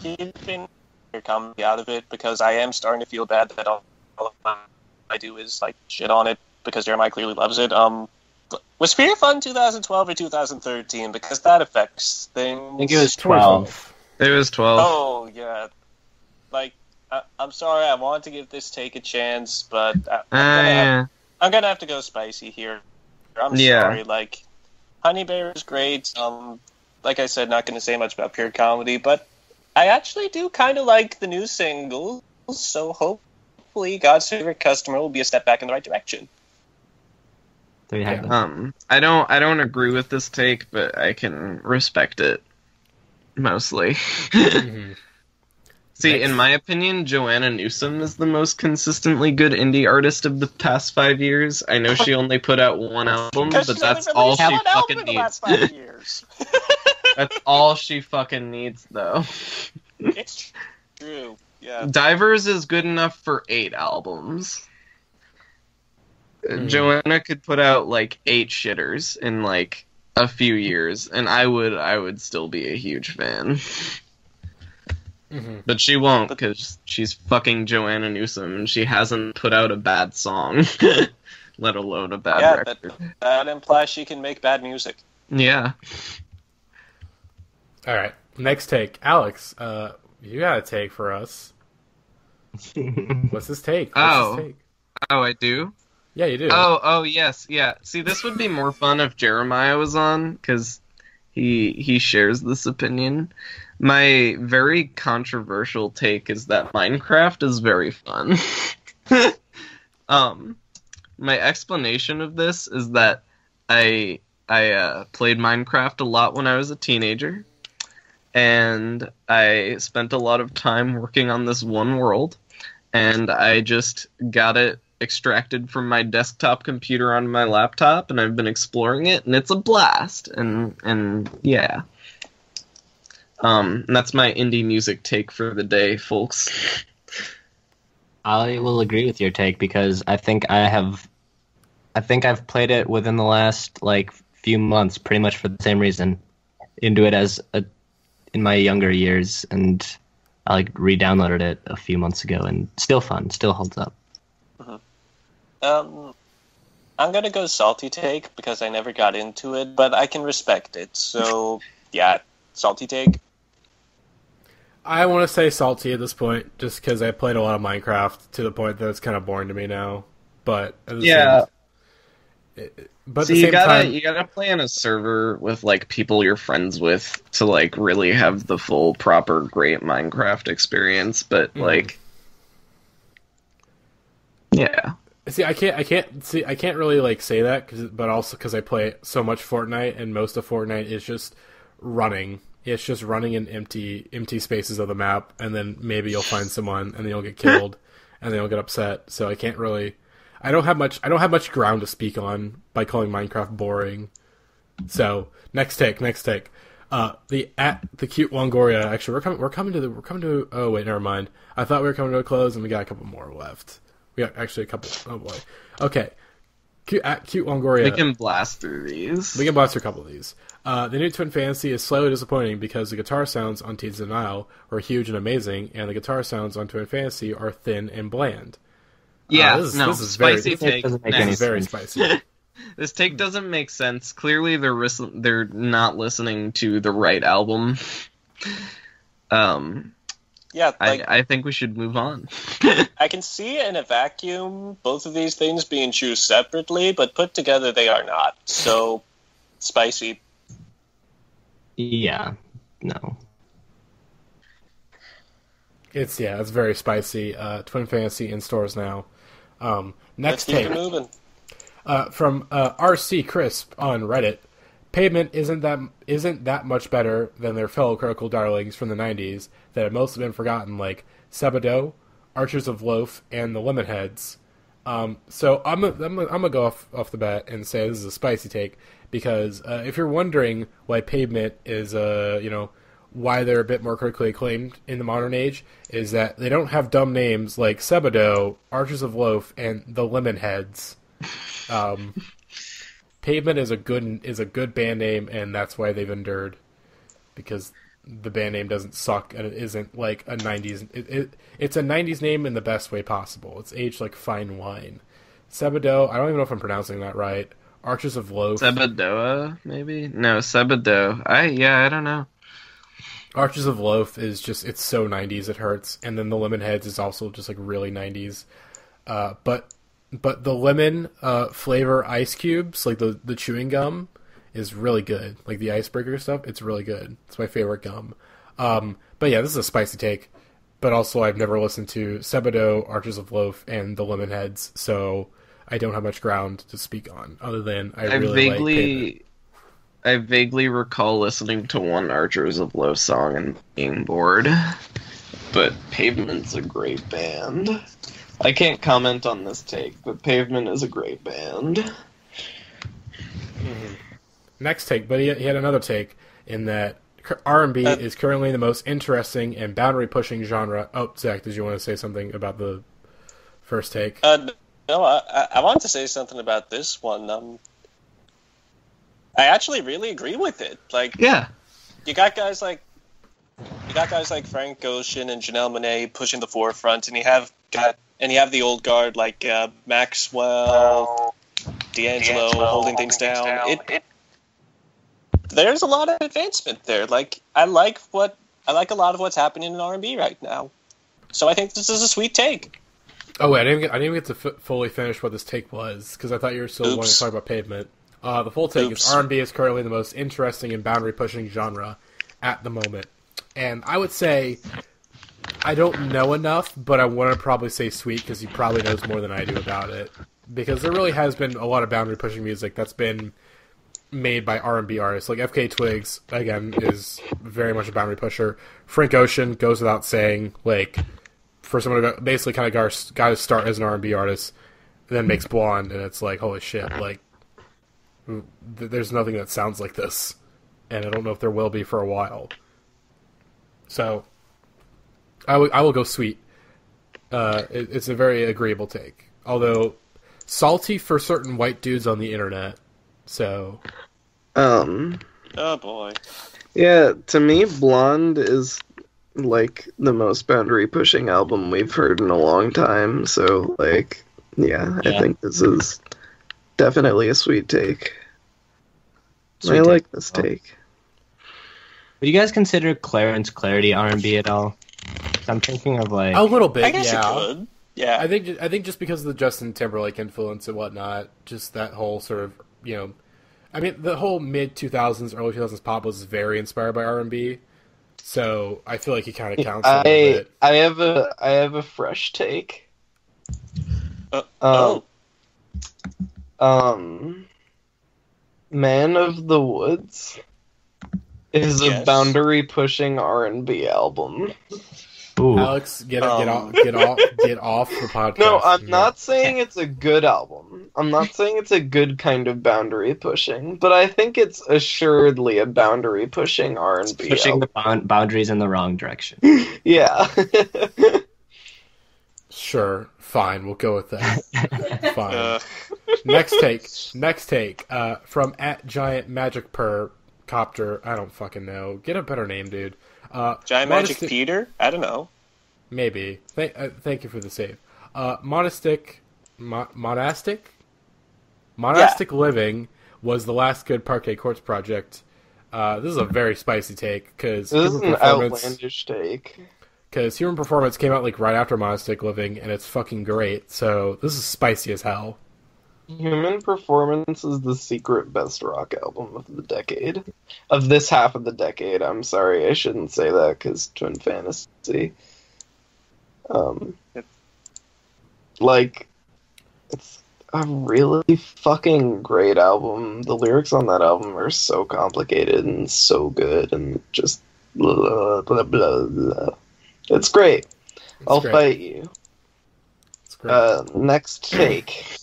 [SPEAKER 5] keeping your comedy out of it, because I am starting to feel bad that all I do is like shit on it because Jeremiah clearly loves it. Was Fear Fun 2012 or 2013? Because that affects things.
[SPEAKER 4] I think it was 12.
[SPEAKER 2] It was 12.
[SPEAKER 5] Oh, yeah. Like, I'm sorry, I wanted to give this take a chance, but I'm gonna have to go spicy here. I'm sorry. Like, Honey Bear is great. Like I said, not gonna say much about pure comedy, but I actually do kind of like the new single, so hopefully God's Favorite Customer will be a step back in the right direction.
[SPEAKER 4] There you have it.
[SPEAKER 2] I don't agree with this take, but I can respect it. Mostly.
[SPEAKER 1] Mm-hmm.
[SPEAKER 2] See, in my opinion, Joanna Newsom is the most consistently good indie artist of the past 5 years. I know she only put out one album, but that's all she fucking needs.
[SPEAKER 5] Last 5 years.
[SPEAKER 2] That's all she fucking needs, though.
[SPEAKER 5] It's true. Yeah.
[SPEAKER 2] Divers is good enough for 8 albums. Joanna could put out like 8 shitters in like a few years, and I would still be a huge fan. But she won't, because she's fucking Joanna Newsom, and she hasn't put out a bad song, let alone a bad record.
[SPEAKER 5] That implies she can make bad music.
[SPEAKER 2] Yeah.
[SPEAKER 1] All right, next take. Alex, you got a take for us. What's this take?
[SPEAKER 2] Oh, I do?
[SPEAKER 1] Yeah, you do.
[SPEAKER 2] Oh, yes, yeah. See, this would be more fun if Jeremiah was on, because he shares this opinion. My very controversial take is that Minecraft is very fun. My explanation of this is that I played Minecraft a lot when I was a teenager, and I spent a lot of time working on this one world, and I just got it extracted from my desktop computer onto my laptop, and I've been exploring it, and it's a blast. And yeah. And that's my indie music take for the day, folks.
[SPEAKER 4] I will agree with your take, because I think I've played it within the last like few months, pretty much for the same reason. Into it in my younger years, and I like re-downloaded it a few months ago, and still fun, still holds up.
[SPEAKER 5] I'm gonna go salty take because I never got into it, but I can respect it. So yeah, salty take.
[SPEAKER 1] I want to say salty at this point, just because I played a lot of Minecraft to the point that it's kind of boring to me now. But
[SPEAKER 2] yeah,
[SPEAKER 1] but
[SPEAKER 2] so
[SPEAKER 1] at the same time,
[SPEAKER 2] you gotta play on a server with like people you're friends with to like really have the full proper great Minecraft experience. But like, yeah.
[SPEAKER 1] See, I can't really like say that, but also because I play so much Fortnite, and most of Fortnite is just running. It's just running in empty spaces of the map, and then maybe you'll find someone, and then you'll get killed, and then you'll get upset. So I can't really. I don't have much ground to speak on by calling Minecraft boring. So next take. The cute Longoria. Actually, we're coming to. Oh wait, never mind. I thought we were coming to a close, and we got a couple more left. We got actually a couple. Oh boy. Okay. Cute Longoria.
[SPEAKER 2] We can blast through these.
[SPEAKER 1] We can blast through a couple of these. The new Twin Fantasy is slightly disappointing because the guitar sounds on Teens of Denial were huge and amazing, and the guitar sounds on Twin Fantasy are thin and bland.
[SPEAKER 2] Yeah, this is spicy take.
[SPEAKER 1] This is very spicy.
[SPEAKER 2] This take doesn't make sense. Clearly, they're not listening to the right album.
[SPEAKER 5] Yeah,
[SPEAKER 2] I think we should move on.
[SPEAKER 5] I can see in a vacuum both of these things being choose separately, but put together they are not. So, spicy.
[SPEAKER 4] Yeah, no.
[SPEAKER 1] It's very spicy. Twin Fantasy in stores now. Next
[SPEAKER 5] Let's keep
[SPEAKER 1] take
[SPEAKER 5] it moving.
[SPEAKER 1] from RC Crisp on Reddit. Pavement isn't that much better than their fellow critical darlings from the 90s that have mostly been forgotten, like Sebado, Archers of Loaf, and the Lemonheads. So I'm gonna go off the bat and say this is a spicy take because if you're wondering why Pavement is why they're a bit more critically acclaimed in the modern age, is that they don't have dumb names like Sebado, Archers of Loaf, and the Lemonheads. Pavement is a good band name, and that's why they've endured, because the band name doesn't suck, and it isn't like a 90s... It's a 90s name in the best way possible. It's aged like fine wine. Sebado, I don't even know if I'm pronouncing that right. Archers of Loaf.
[SPEAKER 2] Sebadoa, maybe? No, Sebado. I don't know.
[SPEAKER 1] Archers of Loaf is just... It's so 90s it hurts. And then the Lemonheads is also just like really 90s. But the lemon flavor ice cubes, like the chewing gum, is really good. Like the icebreaker stuff, it's really good. It's my favorite gum. But yeah, this is a spicy take. But also, I've never listened to Sebado, Archers of Loaf, and the Lemonheads, so I don't have much ground to speak on, other than I really like Pavement.
[SPEAKER 2] I vaguely recall listening to one Archers of Loaf song and being bored. But Pavement's a great band. I can't comment on this take, but Pavement is a great band.
[SPEAKER 1] Mm-hmm. Next take, but he had another take in that R&B is currently the most interesting and boundary-pushing genre. Oh, Zach, did you want to say something about the first take?
[SPEAKER 5] No, I wanted to say something about this one. I actually really agree with it. Like,
[SPEAKER 2] yeah,
[SPEAKER 5] you got guys like Frank Ocean and Janelle Monáe pushing the forefront, and you have the old guard like Maxwell, D'Angelo holding things down. There's a lot of advancement there. Like I like a lot of what's happening in R&B right now. So I think this is a sweet take.
[SPEAKER 1] Oh wait, I didn't even get to fully finish what this take was because I thought you were still wanting to talk about Pavement. The full take is R&B is currently the most interesting and boundary pushing genre at the moment, and I would say. I don't know enough, but I want to probably say Sweet because he probably knows more than I do about it. Because there really has been a lot of boundary-pushing music that's been made by R&B artists. Like FK Twigs, again, is very much a boundary pusher. Frank Ocean goes without saying, like, for someone who basically kind of got to start as an R&B artist, and then makes Blonde, and it's like, holy shit, like, there's nothing that sounds like this. And I don't know if there will be for a while. So... I will go Sweet. It's a very agreeable take. Although, salty for certain white dudes on the internet. So...
[SPEAKER 5] Oh, boy.
[SPEAKER 2] Yeah, to me, Blonde is, like, the most boundary-pushing album we've heard in a long time. So, like, yeah. I think this is definitely a sweet take. I like this take.
[SPEAKER 4] Would you guys consider Clarence Clarity R&B at all? I'm thinking of like
[SPEAKER 1] a little bit.
[SPEAKER 5] I guess you could. Yeah.
[SPEAKER 1] I think just because of the Justin Timberlake influence and whatnot, just that whole sort of I mean the whole mid 2000s, early 2000s pop was very inspired by R&B, so I feel like he kind of counts a little bit.
[SPEAKER 2] I have a fresh take. Man of the Woods is a boundary-pushing R&B album.
[SPEAKER 4] Ooh.
[SPEAKER 1] Alex, get off the podcast.
[SPEAKER 2] No, I'm not saying it's a good album. I'm not saying it's a good kind of boundary pushing, but I think it's assuredly a boundary pushing R&B album.
[SPEAKER 4] Pushing the boundaries in the wrong direction.
[SPEAKER 2] Yeah.
[SPEAKER 1] Sure, fine, we'll go with that. Fine. Next take. From @GiantMagicPerCopter. I don't fucking know. Get a better name, dude.
[SPEAKER 5] Giant Magic Peter? I don't know.
[SPEAKER 1] Maybe. Thank you for the save. Monastic Living was the last good Parquet Courts project. This is a very spicy take because
[SPEAKER 2] this is an outlandish take.
[SPEAKER 1] because Human Performance came out like right after Monastic Living, and it's fucking great. So this is spicy as hell.
[SPEAKER 2] Human Performance is the secret best rock album of the decade. Of this half of the decade. I'm sorry, I shouldn't say that because Twin Fantasy. Like, it's a really fucking great album. The lyrics on that album are so complicated and so good and just blah, blah, blah, blah. It's great. I'll fight you.
[SPEAKER 1] It's great.
[SPEAKER 2] Next take.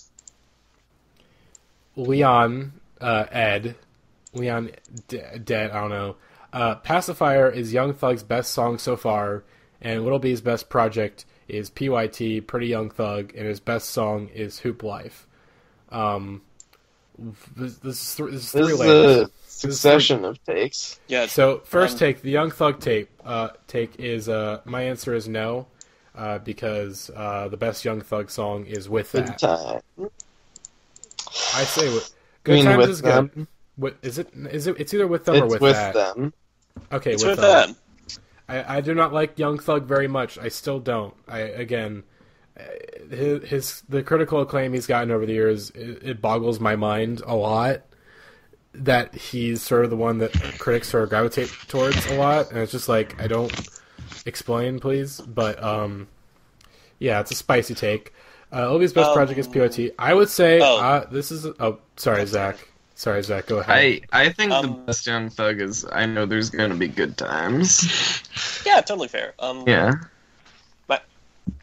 [SPEAKER 1] Leon Dead, I don't know. Pacifier is Young Thug's best song so far, and Little B's best project is PYT, Pretty Young Thug, and his best song is Hoop Life. This is three layers.
[SPEAKER 2] A succession of takes.
[SPEAKER 5] Yeah.
[SPEAKER 1] So first take, the Young Thug take is my answer is no, because the best Young Thug song is With That.
[SPEAKER 2] Good time.
[SPEAKER 1] I say Good Times is good.
[SPEAKER 2] Them.
[SPEAKER 1] What is it? It's either With Them or With That.
[SPEAKER 2] Them.
[SPEAKER 1] Okay,
[SPEAKER 5] It's
[SPEAKER 1] with
[SPEAKER 5] them.
[SPEAKER 1] I do not like Young Thug very much. I still don't. The critical acclaim he's gotten over the years, it boggles my mind a lot that he's sort of the one that critics sort of gravitate towards a lot, and it's just like, I don't explain, please. But yeah, it's a spicy take. Obi's best project is POT. I would say this is. Oh, sorry, Zach. Sorry, Zach. Go ahead.
[SPEAKER 2] I think the best Young Thug is I Know There's Gonna Be Good Times.
[SPEAKER 5] Yeah, totally fair.
[SPEAKER 2] Yeah.
[SPEAKER 5] But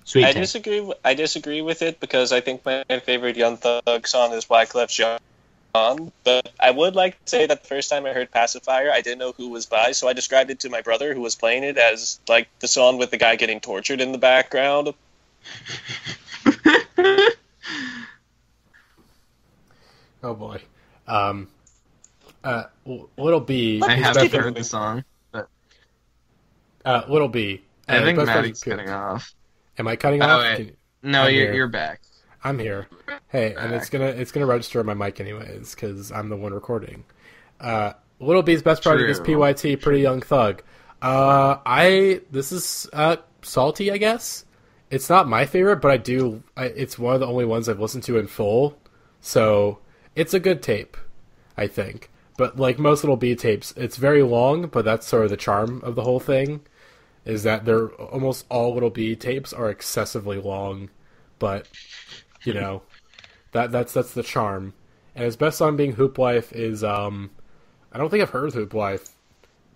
[SPEAKER 4] Sweet
[SPEAKER 5] I
[SPEAKER 4] take.
[SPEAKER 5] disagree. I disagree with it because I think my favorite Young Thug song is Wyclef's Jean. But I would like to say that the first time I heard Pacifier, I didn't know who it was by, so I described it to my brother who was playing it as like the song with the guy getting tortured in the background.
[SPEAKER 1] Oh boy. Little B.
[SPEAKER 2] I haven't
[SPEAKER 5] keep it
[SPEAKER 2] heard
[SPEAKER 5] moving.
[SPEAKER 2] the song. But
[SPEAKER 1] Little B.
[SPEAKER 2] I think
[SPEAKER 1] best
[SPEAKER 2] Matty's
[SPEAKER 1] project-
[SPEAKER 2] cutting off.
[SPEAKER 1] Am I cutting
[SPEAKER 2] Oh,
[SPEAKER 1] off?
[SPEAKER 2] wait. No,
[SPEAKER 1] I'm here.
[SPEAKER 2] you're back.
[SPEAKER 1] I'm here. Hey, and it's gonna register on my mic anyways because I'm the one recording. Little B's best project is
[SPEAKER 2] True.
[SPEAKER 1] PYT, Pretty Young Thug. This is salty, I guess. It's not my favorite, but it's one of the only ones I've listened to in full, so it's a good tape, I think. But like most Little B tapes, it's very long, but that's sort of the charm of the whole thing, is that they're almost all Little B tapes are excessively long, but you know, that's the charm. And his best song being Hoop Life is I don't think I've heard Hoop Life.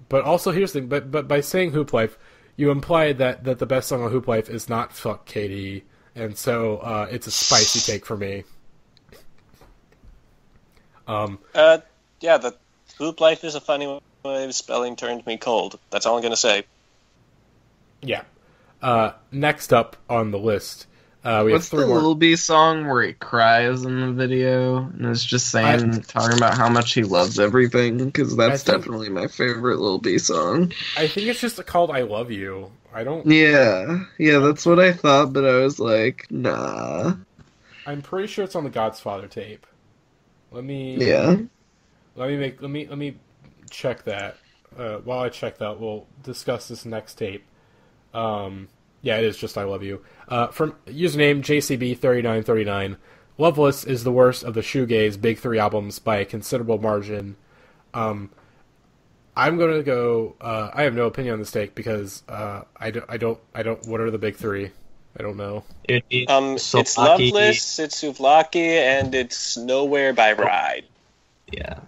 [SPEAKER 1] But also here's the thing, but by saying Hoop Life, you imply that the best song on Hoop Life is not Fuck Katie, and so it's a spicy take for me.
[SPEAKER 5] Yeah, the Hoop Life is a funny way of spelling turned me cold. That's all I'm gonna say.
[SPEAKER 1] Yeah. Next up on the list, we have
[SPEAKER 2] What's the
[SPEAKER 1] three more.
[SPEAKER 2] Lil B song where he cries in the video and is just talking about how much he loves everything? Because that's definitely my favorite Lil B song.
[SPEAKER 1] I think it's just called "I Love You." I don't.
[SPEAKER 2] Yeah, that's what I thought, but I was like, nah.
[SPEAKER 1] I'm pretty sure it's on the Godfather tape. Let me check that. While I check that, we'll discuss this next tape. Yeah, it is just "I Love You." From username JCB3939, Loveless is the worst of the shoegaze big three albums by a considerable margin. I'm gonna go. I have no opinion on this take because I don't. What are the big three? I don't know.
[SPEAKER 5] It's Loveless, it's Souvlaki, and it's Nowhere by Ride.
[SPEAKER 4] Yeah.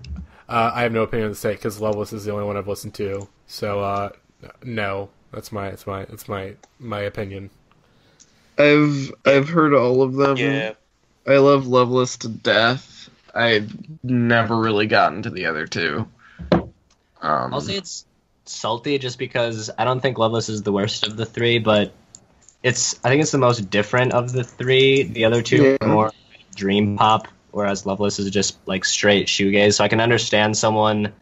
[SPEAKER 1] I have no opinion on this take because Loveless is the only one I've listened to. So no, that's my opinion.
[SPEAKER 2] I've heard all of them.
[SPEAKER 5] Yeah.
[SPEAKER 2] I love Loveless to death. I've never really gotten to the other two.
[SPEAKER 4] I'll say it's salty just because I don't think Loveless is the worst of the three, but I think it's the most different of the three. The other two are more dream pop, whereas Loveless is just like straight shoegaze. So I can understand someone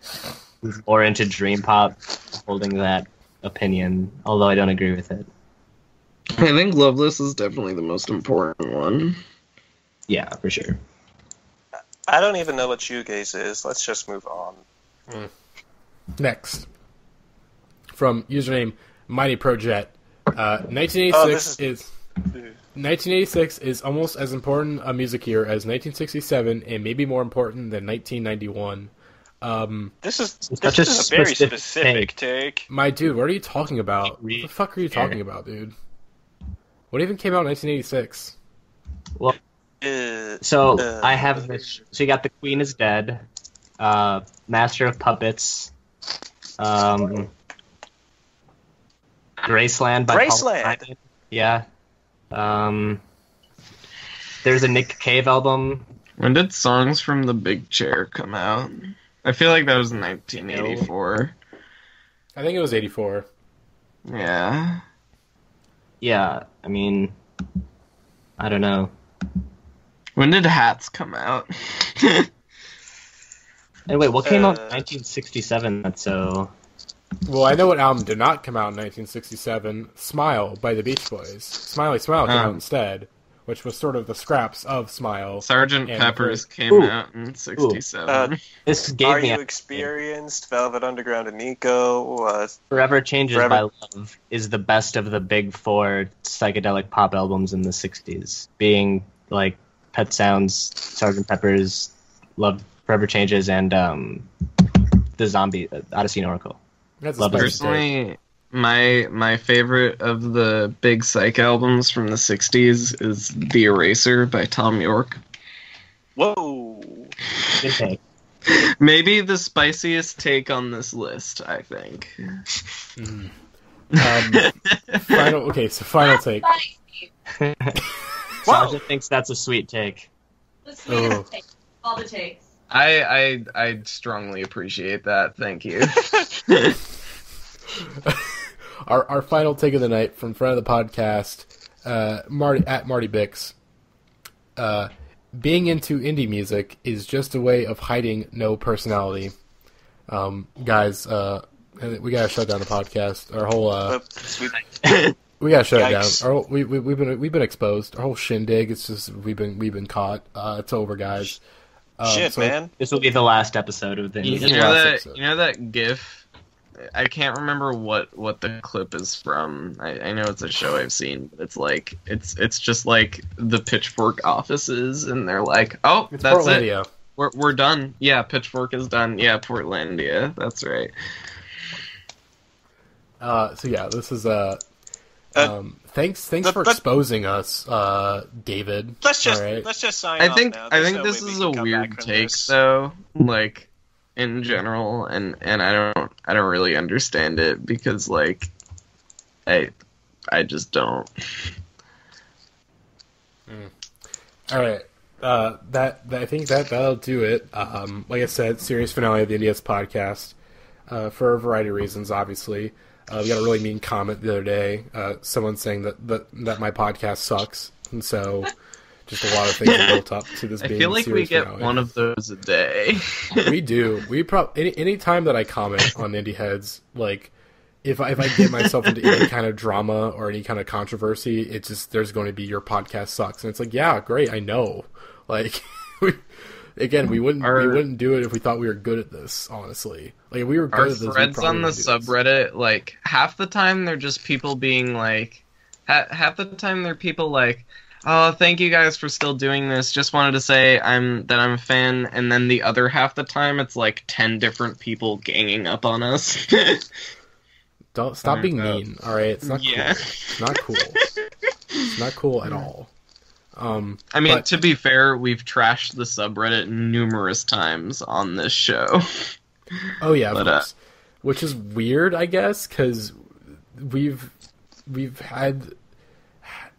[SPEAKER 4] who's more into dream pop holding that opinion, although I don't agree with it.
[SPEAKER 2] I think Loveless is definitely the most important one.
[SPEAKER 4] Yeah, for sure.
[SPEAKER 5] I don't even know what shoegaze is. Let's just move on.
[SPEAKER 1] Next, from username Mighty Projet, 1986 is almost as important a music year as 1967, and maybe more important than 1991.
[SPEAKER 5] This is a very specific take.
[SPEAKER 1] My dude, what are you talking about? What the fuck are you talking about, dude? What even came out in 1986?
[SPEAKER 4] Well, I have this. So you got The Queen is Dead, Master of Puppets, Graceland by Paul Simon. Yeah. There's a Nick Cave album.
[SPEAKER 2] When did Songs from the Big Chair come out? I feel like that was 1984.
[SPEAKER 1] I think it was 84.
[SPEAKER 2] Yeah.
[SPEAKER 4] Yeah, I mean, I don't know.
[SPEAKER 2] When did Hats come out?
[SPEAKER 4] Hey, wait, what came out in 1967 that's so...
[SPEAKER 1] Well, I know what album did not come out in 1967. Smile by the Beach Boys. Smiley Smile came out instead, which was sort of the scraps of Smile.
[SPEAKER 2] Sgt. Pepper's came out in 67.
[SPEAKER 4] This gave
[SPEAKER 5] You Experienced, Velvet Underground and Nico.
[SPEAKER 4] Forever Changes by Love is the best of the big four psychedelic pop albums in the 60s, being like Pet Sounds, Sgt. Pepper's, Love Forever Changes, and the Zombie, Odyssey and Oracle.
[SPEAKER 2] Personally, my favorite of the big psych albums from the 60s is The Eraser by Tom York.
[SPEAKER 5] Whoa.
[SPEAKER 4] Good take.
[SPEAKER 2] Maybe the spiciest take on this list, I think.
[SPEAKER 1] Final take.
[SPEAKER 4] Sasha thinks that's a sweet take.
[SPEAKER 6] Let's hear the take. All the takes.
[SPEAKER 2] I strongly appreciate that. Thank you.
[SPEAKER 1] Our final take of the night from friend of the podcast, Marty Bix. Being into indie music is just a way of hiding no personality. Guys, we gotta shut down the podcast. Our whole we gotta shut it down. We've been exposed. Our whole shindig. It's just we've been caught. It's over, guys.
[SPEAKER 5] Man.
[SPEAKER 4] This will be the last episode of the.
[SPEAKER 2] You know that GIF. I can't remember what the clip is from. I know it's a show I've seen, but it's like it's just like the Pitchfork offices, and they're like, "Oh,
[SPEAKER 1] it's
[SPEAKER 2] that's
[SPEAKER 1] Portlandia.
[SPEAKER 2] it. We're done. Yeah, Pitchfork is done. Yeah, Portlandia. That's right."
[SPEAKER 1] So yeah, this is thanks for exposing us, David.
[SPEAKER 5] Let's just sign off now.
[SPEAKER 2] I think this is a weird take, though. Like, in general, and I don't really understand it because like I just don't.
[SPEAKER 1] All right, I think that'll do it. Like I said, series finale of the Indieheads podcast for a variety of reasons. Obviously, we got a really mean comment the other day. Someone saying that my podcast sucks, and so. Just a lot of things built up to this.
[SPEAKER 2] I feel like we get one of those a day.
[SPEAKER 1] We do. We any time that I comment on Indieheads, like if I get myself into any kind of drama or any kind of controversy, it's just there's going to be your podcast sucks, and it's like, yeah, great, I know. Like, we wouldn't do it if we thought we were good at this. Honestly, like if we were good at this.
[SPEAKER 2] Our threads on the subreddit, like half the time they're just people being like, half the time they're people like. Oh, thank you guys for still doing this. Just wanted to say I'm a fan, and then the other half the time it's like 10 different people ganging up on us.
[SPEAKER 1] Don't stop being mean, all right? It's not cool. It's not cool. It's not cool at all.
[SPEAKER 2] I mean, to be fair, we've trashed the subreddit numerous times on this show.
[SPEAKER 1] Oh yeah, of course. Which is weird, I guess, because we've had.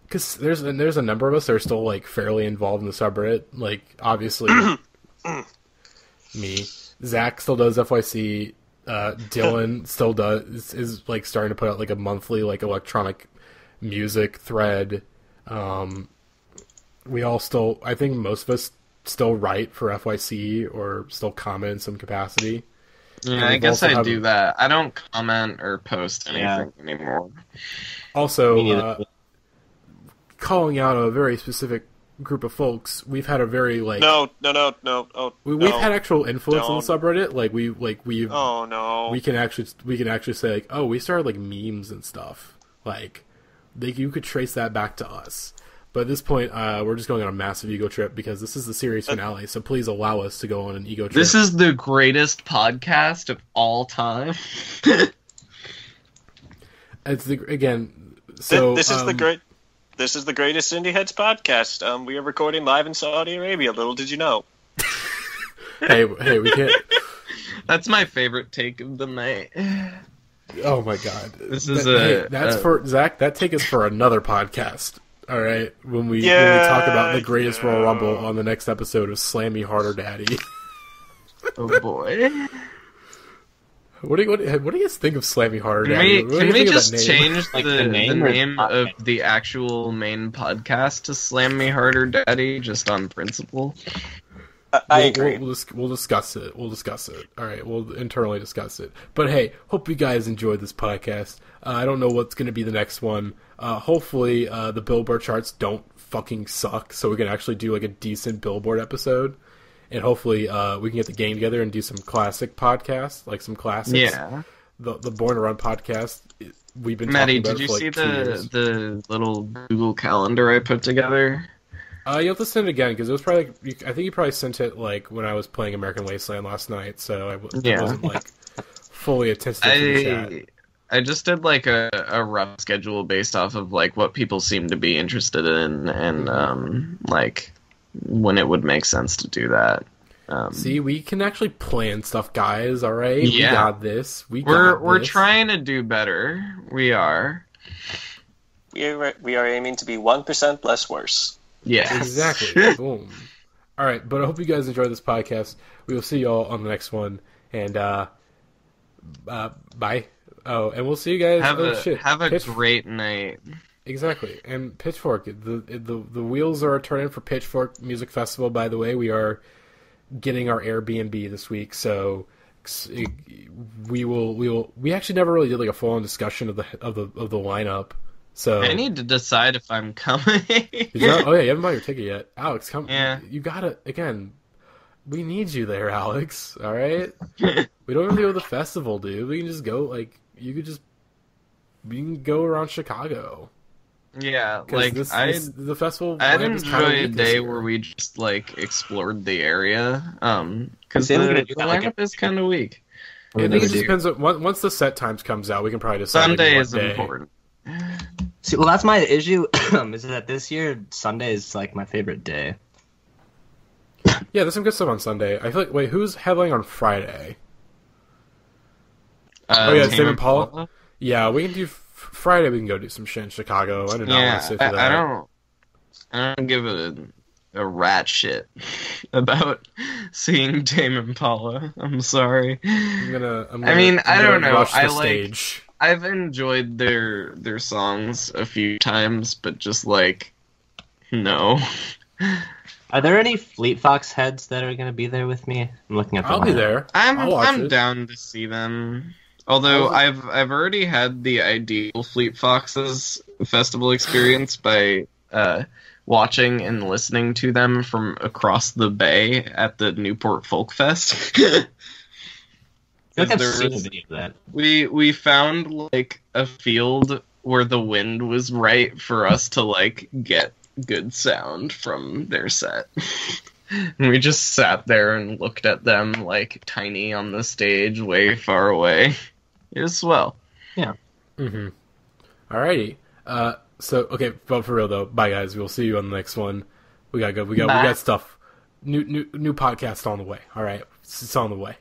[SPEAKER 1] Because there's a number of us that are still like fairly involved in the subreddit. Like obviously, me, Zach still does FYC. Dylan still is like starting to put out like a monthly like electronic music thread. We all still, I think most of us still write for FYC or still comment in some capacity.
[SPEAKER 2] Yeah, I guess I do that. I don't comment or post anything anymore.
[SPEAKER 1] Also. Calling out a very specific group of folks, we've had a very like
[SPEAKER 5] no.
[SPEAKER 1] We've had actual influence on the subreddit. We've
[SPEAKER 5] oh no.
[SPEAKER 1] We can actually say like, oh, we started like memes and stuff. Like you could trace that back to us. But at this point, we're just going on a massive ego trip because this is the series finale. So please allow us to go on an ego trip.
[SPEAKER 2] This is the greatest podcast of all time.
[SPEAKER 1] It's again. So
[SPEAKER 5] this is the greatest Indieheads podcast. We are recording live in Saudi Arabia. Little did you know.
[SPEAKER 1] hey, we can't.
[SPEAKER 2] That's my favorite take of the night.
[SPEAKER 1] Oh my god!
[SPEAKER 2] That's
[SPEAKER 1] for Zach. That take is for another podcast. All right, when we talk about the greatest Royal Rumble on the next episode of Slam Me Harder, Daddy.
[SPEAKER 2] Oh boy!
[SPEAKER 1] What do you guys think of Slam Me Harder, Daddy?
[SPEAKER 2] Can we just change the name of the actual main podcast to Slam Me Harder, Daddy, just on principle?
[SPEAKER 5] I agree.
[SPEAKER 1] We'll discuss it. All right, we'll internally discuss it. But hey, hope you guys enjoyed this podcast. I don't know what's going to be the next one. Hopefully, the Billboard charts don't fucking suck, so we can actually do like a decent Billboard episode. And hopefully, we can get the gang together and do some classic podcasts, like some classics.
[SPEAKER 2] Yeah.
[SPEAKER 1] The Born to Run podcast. We've been
[SPEAKER 2] Matty,
[SPEAKER 1] talking about
[SPEAKER 2] did
[SPEAKER 1] it for
[SPEAKER 2] you
[SPEAKER 1] like
[SPEAKER 2] see the little Google Calendar I put together?
[SPEAKER 1] You have to send it again, because it was probably, I think you probably sent it, like, when I was playing American Wasteland last night, so I wasn't, like, fully attentive to the chat.
[SPEAKER 2] I just did, like, a rough schedule based off of, like, what people seem to be interested in, and, like, when it would make sense to do that.
[SPEAKER 1] See, we can actually plan stuff, guys, alright?
[SPEAKER 2] Yeah.
[SPEAKER 1] We got this.
[SPEAKER 2] We're trying to do better. We are.
[SPEAKER 5] We are aiming to be 1% less worse.
[SPEAKER 2] Yeah,
[SPEAKER 1] exactly. Boom. All right, but I hope you guys enjoyed this podcast. We will see you all on the next one, and bye. Oh, and we'll see you guys.
[SPEAKER 2] Have a great night.
[SPEAKER 1] Exactly, and Pitchfork. The wheels are turning for Pitchfork Music Festival. By the way, we are getting our Airbnb this week, so we will. We actually never really did like a full on discussion of the lineup. So
[SPEAKER 2] I need to decide if I'm coming.
[SPEAKER 1] Oh yeah, you haven't bought your ticket yet, Alex. Come,
[SPEAKER 2] yeah.
[SPEAKER 1] You gotta again. We need you there, Alex. All right. We don't have to go to the festival, dude. We can just go. Like we can go around Chicago.
[SPEAKER 2] Yeah, like
[SPEAKER 1] the festival.
[SPEAKER 2] I'd enjoy a day where we just like explored the area. Because the lineup is kind of weak.
[SPEAKER 1] I think it just depends on once the set times comes out. We can probably decide.
[SPEAKER 2] Sunday is important.
[SPEAKER 4] See, well, that's my issue. Is that this year Sunday is like my favorite day.
[SPEAKER 1] Yeah, there's some good stuff on Sunday. I feel like who's headlining on Friday? Tame Impala. Yeah, we can do Friday. We can go do some shit in Chicago. I do not want to sit through that.
[SPEAKER 2] I don't give a rat shit about seeing Tame Impala. I'm sorry.
[SPEAKER 1] I
[SPEAKER 2] don't know.
[SPEAKER 1] Rush the stage.
[SPEAKER 2] I've enjoyed their songs a few times, but just like, no.
[SPEAKER 4] Are there any Fleet Fox heads that are going to be there with me? I'm looking at.
[SPEAKER 1] I'll be there.
[SPEAKER 2] I'm down to see them. Although I've already had the ideal Fleet Foxes festival experience by watching and listening to them from across the bay at the Newport Folk Fest.
[SPEAKER 4] I think I've seen a video of that.
[SPEAKER 2] We found like a field where the wind was right for us to like get good sound from their set. And we just sat there and looked at them like tiny on the stage way far away. It was swell.
[SPEAKER 4] Yeah.
[SPEAKER 1] Mm-hmm. Alrighty. So okay, but for real though, bye guys. We'll see you on the next one. We got stuff. New podcast on the way. All right, it's on the way.